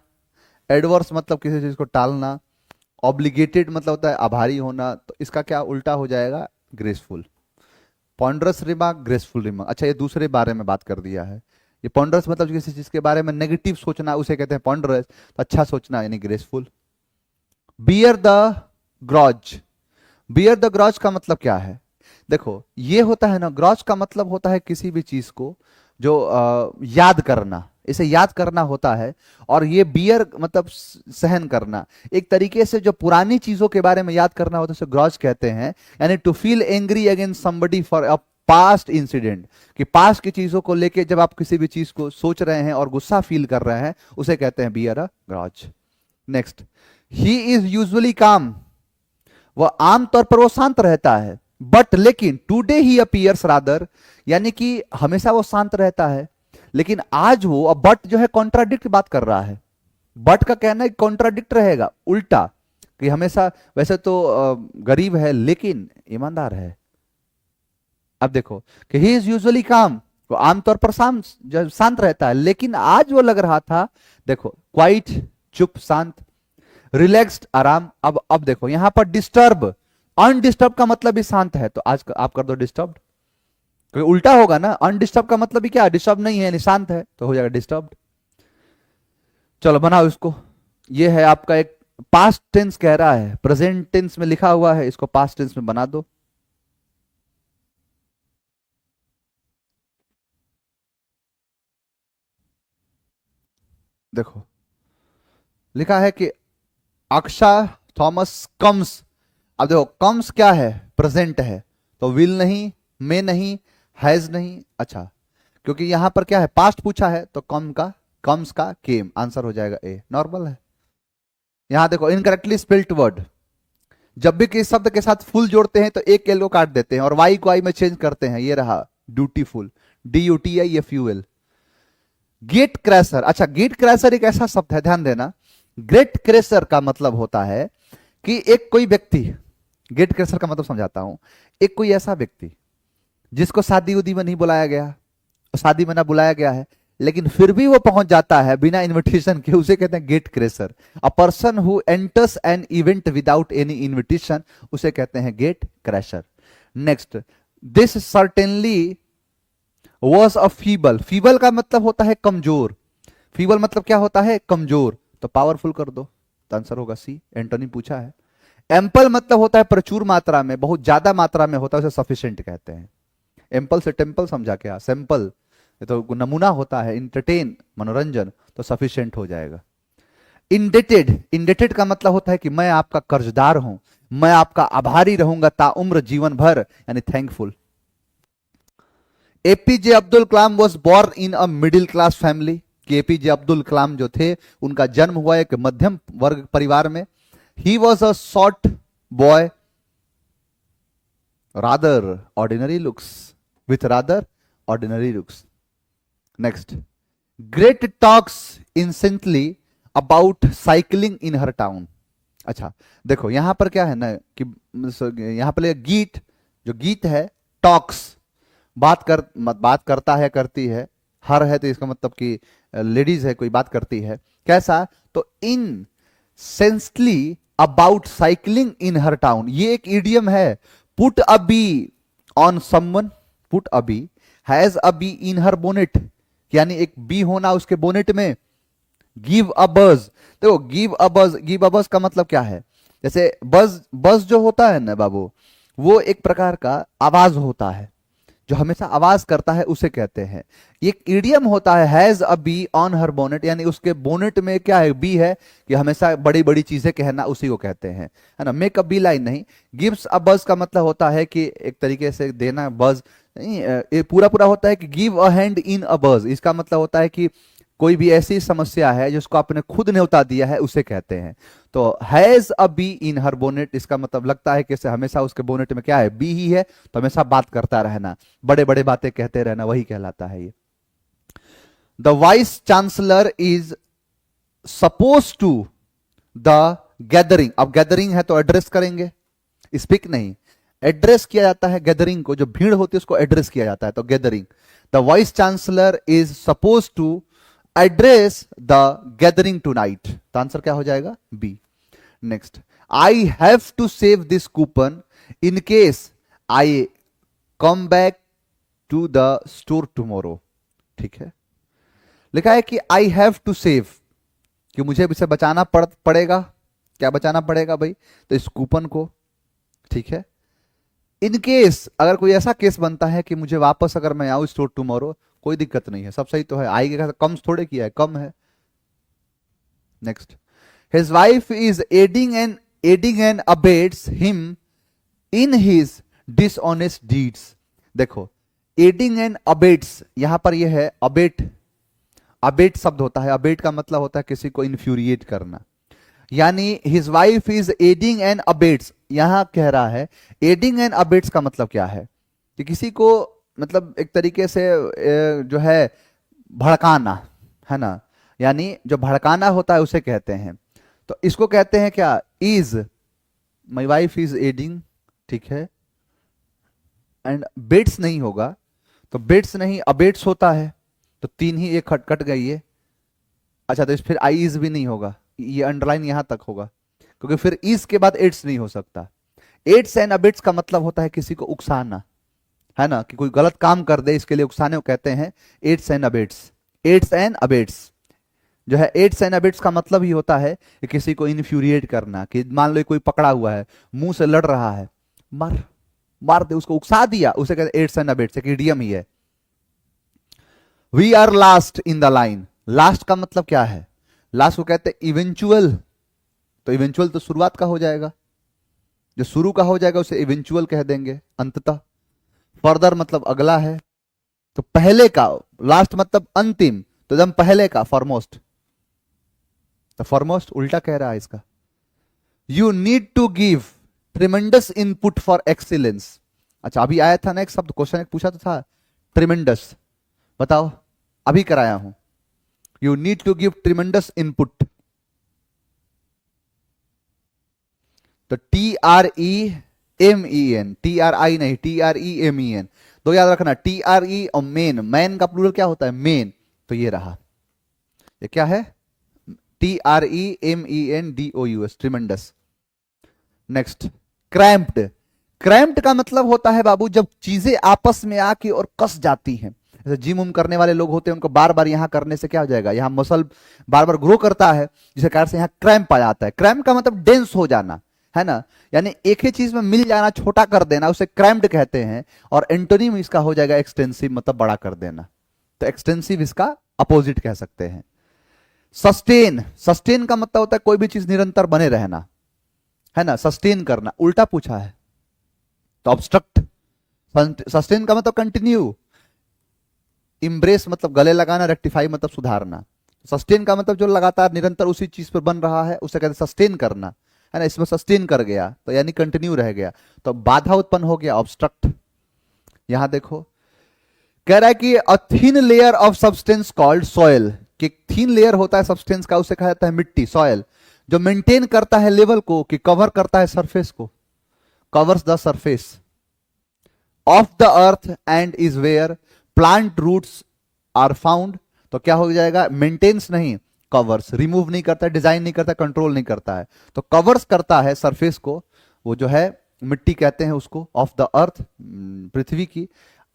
एडवर्स मतलब किसी चीज को टालना, ऑब्लिगेटेड मतलब होता है आभारी होना, तो इसका क्या उल्टा हो जाएगा? Graceful. Ponderous remark, graceful remark. अच्छा, ये दूसरे बारे में बात कर दिया है। ये पॉन्डरस मतलब किसी चीज के बारे में नेगेटिव सोचना, उसे कहते हैं पॉन्डरस, तो अच्छा सोचना यानी graceful. Bear the grudge. Bear the grudge का मतलब क्या है? देखो ये होता है ना, ग्रॉज का मतलब होता है किसी भी चीज को जो याद करना, इसे याद करना होता है। और ये बियर मतलब सहन करना, एक तरीके से जो पुरानी चीजों के बारे में याद करना होता है उसे ग्रॉज कहते हैं। यानी to feel angry against somebody for a past incident, कि पास्ट की चीजों को लेके जब आप किसी भी चीज को सोच रहे हैं और गुस्सा फील कर रहे हैं, उसे कहते हैं bear a grudge. Next, he is usually calm. वह आमतौर पर वो शांत रहता है, बट लेकिन टुडे ही अपीयर्स रादर, यानी कि हमेशा वो शांत रहता है, लेकिन आज वो, अब बट जो है कॉन्ट्राडिक्ट बात कर रहा है। बट का कहना है कॉन्ट्राडिक्ट रहेगा, उल्टा, कि हमेशा वैसे तो गरीब है लेकिन ईमानदार है। अब देखो कि ही इज यूजुअली काम, वो आमतौर पर शांत रहता है, लेकिन आज वो लग रहा था, देखो क्वाइट चुप शांत, रिलैक्स्ड आराम। अब देखो यहां पर डिस्टर्ब, अनडिस्टर्ब का मतलब भी शांत है, तो आज आप कर दो डिस्टर्ब, क्योंकि उल्टा होगा ना, अनडिस्टर्ब का मतलब भी क्या, डिस्टर्ब नहीं है, शांत है, तो हो जाएगा डिस्टर्ब। चलो बनाओ इसको। ये है आपका एक पास्ट टेंस कह रहा है, प्रेजेंट टेंस में लिखा हुआ है, इसको पास्ट टेंस में बना दो। देखो लिखा है कि अक्षा थॉमस कम्स। अब देखो कम्स क्या है? प्रेजेंट है, तो विल नहीं, मे नहीं, हैज नहीं। अच्छा, क्योंकि यहां पर क्या है, पास्ट पूछा है, तो कम्स का केम, आंसर हो जाएगा ए, नॉर्मल है। यहां देखो इनकरेक्टली स्पेल्ड वर्ड, जब भी किसी शब्द के साथ फुल जोड़ते हैं तो एक एल को काट देते हैं और वाई को आई में चेंज करते हैं। ये रहा ड्यूटीफुल, DUTIFUL। Gate crasher. अच्छा, गेट क्रैशर एक ऐसा शब्द है, ध्यान देना, ग्रेट क्रैशर का मतलब होता है कि एक कोई व्यक्ति, गेट क्रैशर का मतलब समझाता हूं, एक कोई ऐसा व्यक्ति जिसको शादी उदी में नहीं बुलाया गया, शादी में ना बुलाया गया है, लेकिन फिर भी वो पहुंच जाता है बिना इनविटेशन के, उसे कहते हैं gate crasher. A person who enters an event without any invitation, उसे कहते हैं gate crasher. Next, this certainly was a feeble. Feeble का मतलब होता है कमजोर, फीबल मतलब क्या होता है? कमजोर, तो पावरफुल कर दो, तो आंसर होगा सी, एंटोनी पूछा है। एम्पल मतलब होता है प्रचुर मात्रा में, बहुत ज्यादा मात्रा में होता है, उसे सफिशिएंट कहते हैं। एम्पल से टेम्पल समझा क्या, सैंपल ये तो नमूना होता है, इंटरटेन मनोरंजन, तो सफिशिएंट हो जाएगा। इंडेटेड, इंडेटेड का मतलब होता है कि मैं आपका कर्जदार हूं, मैं आपका आभारी रहूंगा ताउम्र जीवन भर, यानी thankful. APJ Abdul Kalam was born in a middle class family, कि एपीजे अब्दुल कलाम जो थे उनका जन्म हुआ एक मध्यम वर्ग परिवार में। He was a short boy, rather ordinary looks, with rather ordinary looks. Next, great talks incessantly about cycling in her town. अच्छा देखो यहां पर क्या है ना कि यहां पर गीत, जो गीत है, टॉक्स बात करता है, करती है, हर है तो इसका मतलब कि लेडीज है, कोई बात करती है, कैसा, तो incessantly about cycling in her town, ये एक इडियम है। Put a bee on someone, put a bee, has a bee in her bonnet, यानी एक बी होना उसके बोनेट में। गिव अ बज, देखो गिव अ बज, गिव अ बज का मतलब क्या है, जैसे बज, बज जो होता है ना बाबू, वो एक प्रकार का आवाज होता है, जो हमेशा आवाज करता है उसे कहते हैं। एक इडियम होता है has a bee on her bonnet, यानी उसके बोनेट में क्या है, बी है, कि हमेशा बड़ी बड़ी चीजें कहना, उसी को कहते हैं, है ना। मेक अ बी लाइन नहीं। गिव्स अ बज का मतलब होता है कि एक तरीके से देना, बज नहीं, ये पूरा पूरा होता है कि गिव अ हैंड इन अ बज, इसका मतलब होता है कि कोई भी ऐसी समस्या है जिसको आपने खुद न्योता दिया है उसे कहते हैं। तो has a bee in her bonnet, इसका मतलब लगता है कि हमेशा उसके बोनेट में क्या है, बी ही है, तो हमेशा बात करता रहना, बड़े बड़े बातें कहते रहना, वही कहलाता है ये। The vice chancellor is suppose to the gathering, अब गैदरिंग है तो एड्रेस करेंगे, स्पीक नहीं, एड्रेस किया जाता है गैदरिंग को, जो भीड़ होती है उसको एड्रेस किया जाता है, तो gathering. The vice chancellor is suppose to address the gathering tonight, तो आंसर क्या हो जाएगा, B. Next, I have to save this coupon in case I come back to the store tomorrow, ठीक है। लिखा है कि आई हैव टू सेव, कि मुझे इसे बचाना पड़ेगा, क्या बचाना पड़ेगा भाई, तो इस कूपन को, ठीक है। इन केस, अगर कोई ऐसा केस बनता है कि मुझे वापस अगर मैं आऊं स्टोर टुमारो, कोई दिक्कत नहीं है, सब सही तो है, आई के कम थोड़े किया है, कम है। Next, his wife is adding and abets him in his dishonest deeds. देखो एडिंग एंड अबेट्स, यहां पर यह है अबेट, अबेट शब्द होता है, अबेट का मतलब होता है किसी को इन्फ्यूरिएट करना, यानी his wife is adding and abets, यहां कह रहा है एडिंग एंड अबेट्स का मतलब क्या है, कि किसी को मतलब एक तरीके से जो है भड़काना, है ना, यानी जो भड़काना होता है उसे कहते हैं, तो इसको कहते हैं क्या, is, my wife is adding, ठीक है, एंड बेट्स नहीं होगा, तो बेट्स नहीं अबेट्स होता है, तो तीन ही एक कट गई है। अच्छा तो फिर आई इज भी नहीं होगा, ये अंडरलाइन यहां तक होगा, क्योंकि फिर इज के बाद एड्स नहीं हो सकता। एड्स एंड अबेट्स का मतलब होता है किसी को उकसाना, है ना, कि कोई गलत काम कर दे, इसके लिए उकसाने को कहते हैं aids and abets. Aids and abets जो है, एड्स एंड अबेट्स का मतलब ही होता है कि किसी को इन्फ्यूरिएट करना, कि मान लो कोई पकड़ा हुआ है, मुंह से लड़ रहा है, मार मार दे उसको, उकसा दिया, उसे कहते हैं एड्स एंड अबेट्स, एक इडियम ही है। We are last in the line, last का मतलब क्या है, लास्ट को कहते हैं इवेंचुअल, तो इवेंचुअल तो शुरुआत का हो जाएगा, जो शुरू का हो जाएगा उसे इवेंचुअल कह देंगे, अंततः। फर्दर मतलब अगला है, तो पहले का, लास्ट मतलब अंतिम, तो एकदम पहले का, फॉरमोस्ट, तो फॉरमोस्ट उल्टा कह रहा है इसका। You need to give tremendous input for excellence. अच्छा अभी आया था ना एक शब्द, क्वेश्चन एक पूछा तो था, ट्रिमेंडस, बताओ, अभी कराया हूं, you need to give tremendous input, तो TREMEN, TRI नहीं, TREMEN, तो याद रखना, TRE और मेन, मैन का प्लूरल क्या होता है, मेन, तो ये रहा, ये क्या है, TREMENDOUS, tremendous. Next, cramped, cramped का मतलब होता है बाबू जब चीजें आपस में आके और कस जाती हैं, जैसे जिम उम करने वाले लोग होते हैं, उनको बार बार यहां करने से क्या हो जाएगा, यहां मसल बार बार ग्रो करता है, जिसके कारण से यहां क्रैम्प आ जाता है। क्रैम्प का मतलब डेंस हो जाना, है ना। यानी एक ही चीज में मिल जाना, छोटा कर देना, उसे क्रैम्ड कहते हैं। और एंटोनिम इसका हो जाएगा एक्सटेंसिव, मतलब बड़ा कर देना। तो एक्सटेंसिव इसका अपोजिट कह सकते हैं। सस्टेन, सस्टेन का मतलब होता है कोई भी चीज निरंतर बने रहना, है ना। सस्टेन करना उल्टा पूछा है तो ऑब्स्ट्रक्ट। सस्टेन का मतलब कंटिन्यू, इम्ब्रेस मतलब गले लगाना, रेक्टिफाई मतलब सुधारना। सस्टेन का मतलब जो लगातार निरंतर उसी चीज पर बन रहा है उसे कहते हैं सस्टेन करना, है ना। इसमें सस्टेन कर गया तो यानी कंटिन्यू रह गया, तो बाधा उत्पन्न हो गया, ऑब्स्ट्रक्ट। यहां देखो कह रहा है कि a thin layer of substance called soil, कि थिन लेयर होता है सब्सटेंस का, उसे कहा जाता है मिट्टी, सॉइल, जो मेंटेन करता है लेवल को, कि कवर करता है सरफेस को, covers the surface of the earth and is where plant roots are found. तो क्या हो जाएगा, मेंटेन्स नहीं, कवर्स, रिमूव नहीं करता, डिजाइन नहीं करता, कंट्रोल नहीं करता है, तो कवर्स करता है सरफेस को, वो जो है मिट्टी कहते हैं उसको, ऑफ द अर्थ, पृथ्वी की,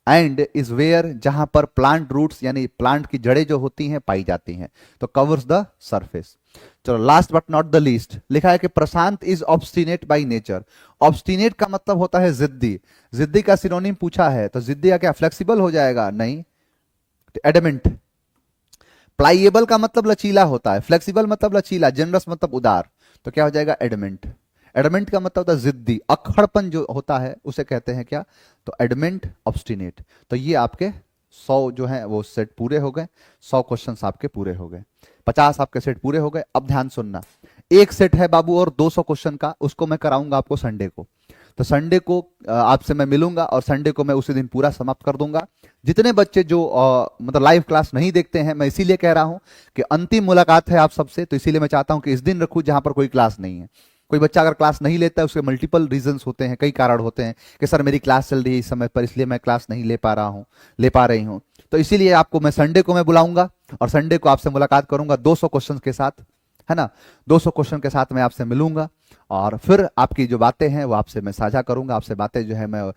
एंड इज वेयर, जहां पर प्लांट रूट्स यानी प्लांट की जड़ें जो होती हैं पाई जाती हैं, तो कवर्स द सरफेस। चलो last but not the least, लिखा है कि Prashant is obstinate by nature. Obstinate का मतलब होता है जिद्दी, जिद्दी का सिनोनिम पूछा है, तो जिद्दी का क्या फ्लेक्सिबल हो जाएगा, नहीं, एडमेंट। प्लाइएबल का मतलब लचीला होता है, फ्लेक्सिबल मतलब लचीला, जनरस मतलब उदार, तो क्या हो जाएगा, एडमेंट। एडमेंट का मतलब होता है जिद्दी, अक्खड़पन जो होता है उसे कहते हैं क्या, तो एडमेंट, ऑब्स्टिनेट। तो ये आपके 100 जो है वो सेट पूरे हो गए, 100 क्वेश्चंस आपके पूरे हो गए, 50 आपके सेट पूरे हो गए। अब ध्यान सुनना, एक सेट है बाबू और 200 क्वेश्चन का, उसको मैं कराऊंगा आपको संडे को। तो संडे को आपसे मैं मिलूंगा और संडे को मैं उसी दिन पूरा समाप्त कर दूंगा। जितने बच्चे जो मतलब लाइव क्लास नहीं देखते हैं, मैं इसीलिए कह रहा हूं कि अंतिम मुलाकात है आप सबसे, तो इसीलिए मैं चाहता हूं कि इस दिन रखूं जहां पर कोई क्लास नहीं है। कोई बच्चा अगर क्लास नहीं लेता है उसके मल्टीपल रीजंस होते हैं, कई कारण होते हैं कि सर मेरी क्लास चल रही है इस समय पर, इसलिए मैं क्लास नहीं ले पा रहा हूं, ले पा रही हूं। तो इसीलिए आपको मैं संडे को मैं बुलाऊंगा और संडे को आपसे मुलाकात करूंगा 200 क्वेश्चन के साथ, है ना। 200 क्वेश्चन के साथ मैं आपसे मिलूंगा और फिर आपकी जो बातें हैं वो आपसे मैं साझा करूंगा, आपसे बातें जो है मैं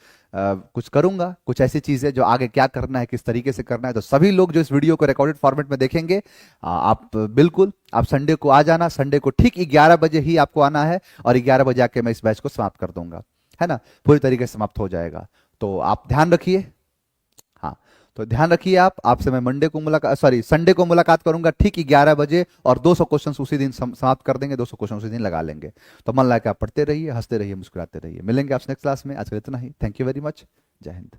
कुछ करूंगा, कुछ ऐसी चीजें जो आगे क्या करना है, किस तरीके से करना है। तो सभी लोग जो इस वीडियो को रिकॉर्डेड फॉर्मेट में देखेंगे, आप बिल्कुल आप संडे को आ जाना, संडे को ठीक 11 बजे ही आपको आना है और 11 बजे आके मैं इस बैच को समाप्त कर दूंगा, है ना, पूरी तरीके से समाप्त हो जाएगा। तो आप ध्यान रखिए, हाँ, तो ध्यान रखिए आप। आपसे मैं मंडे को मुलाकात, सॉरी संडे को मुलाकात करूंगा ठीक 11 बजे और 200 क्वेश्चन उसी दिन समाप्त कर देंगे, 200 क्वेश्चन उसी दिन लगा लेंगे। तो मन लगा के आप पढ़ते रहिए, हंसते रहिए, मुस्कुराते रहिए। मिलेंगे आपसे नेक्स्ट क्लास में, आज के लिए इतना ही। थैंक यू वेरी मच, जय हिंद।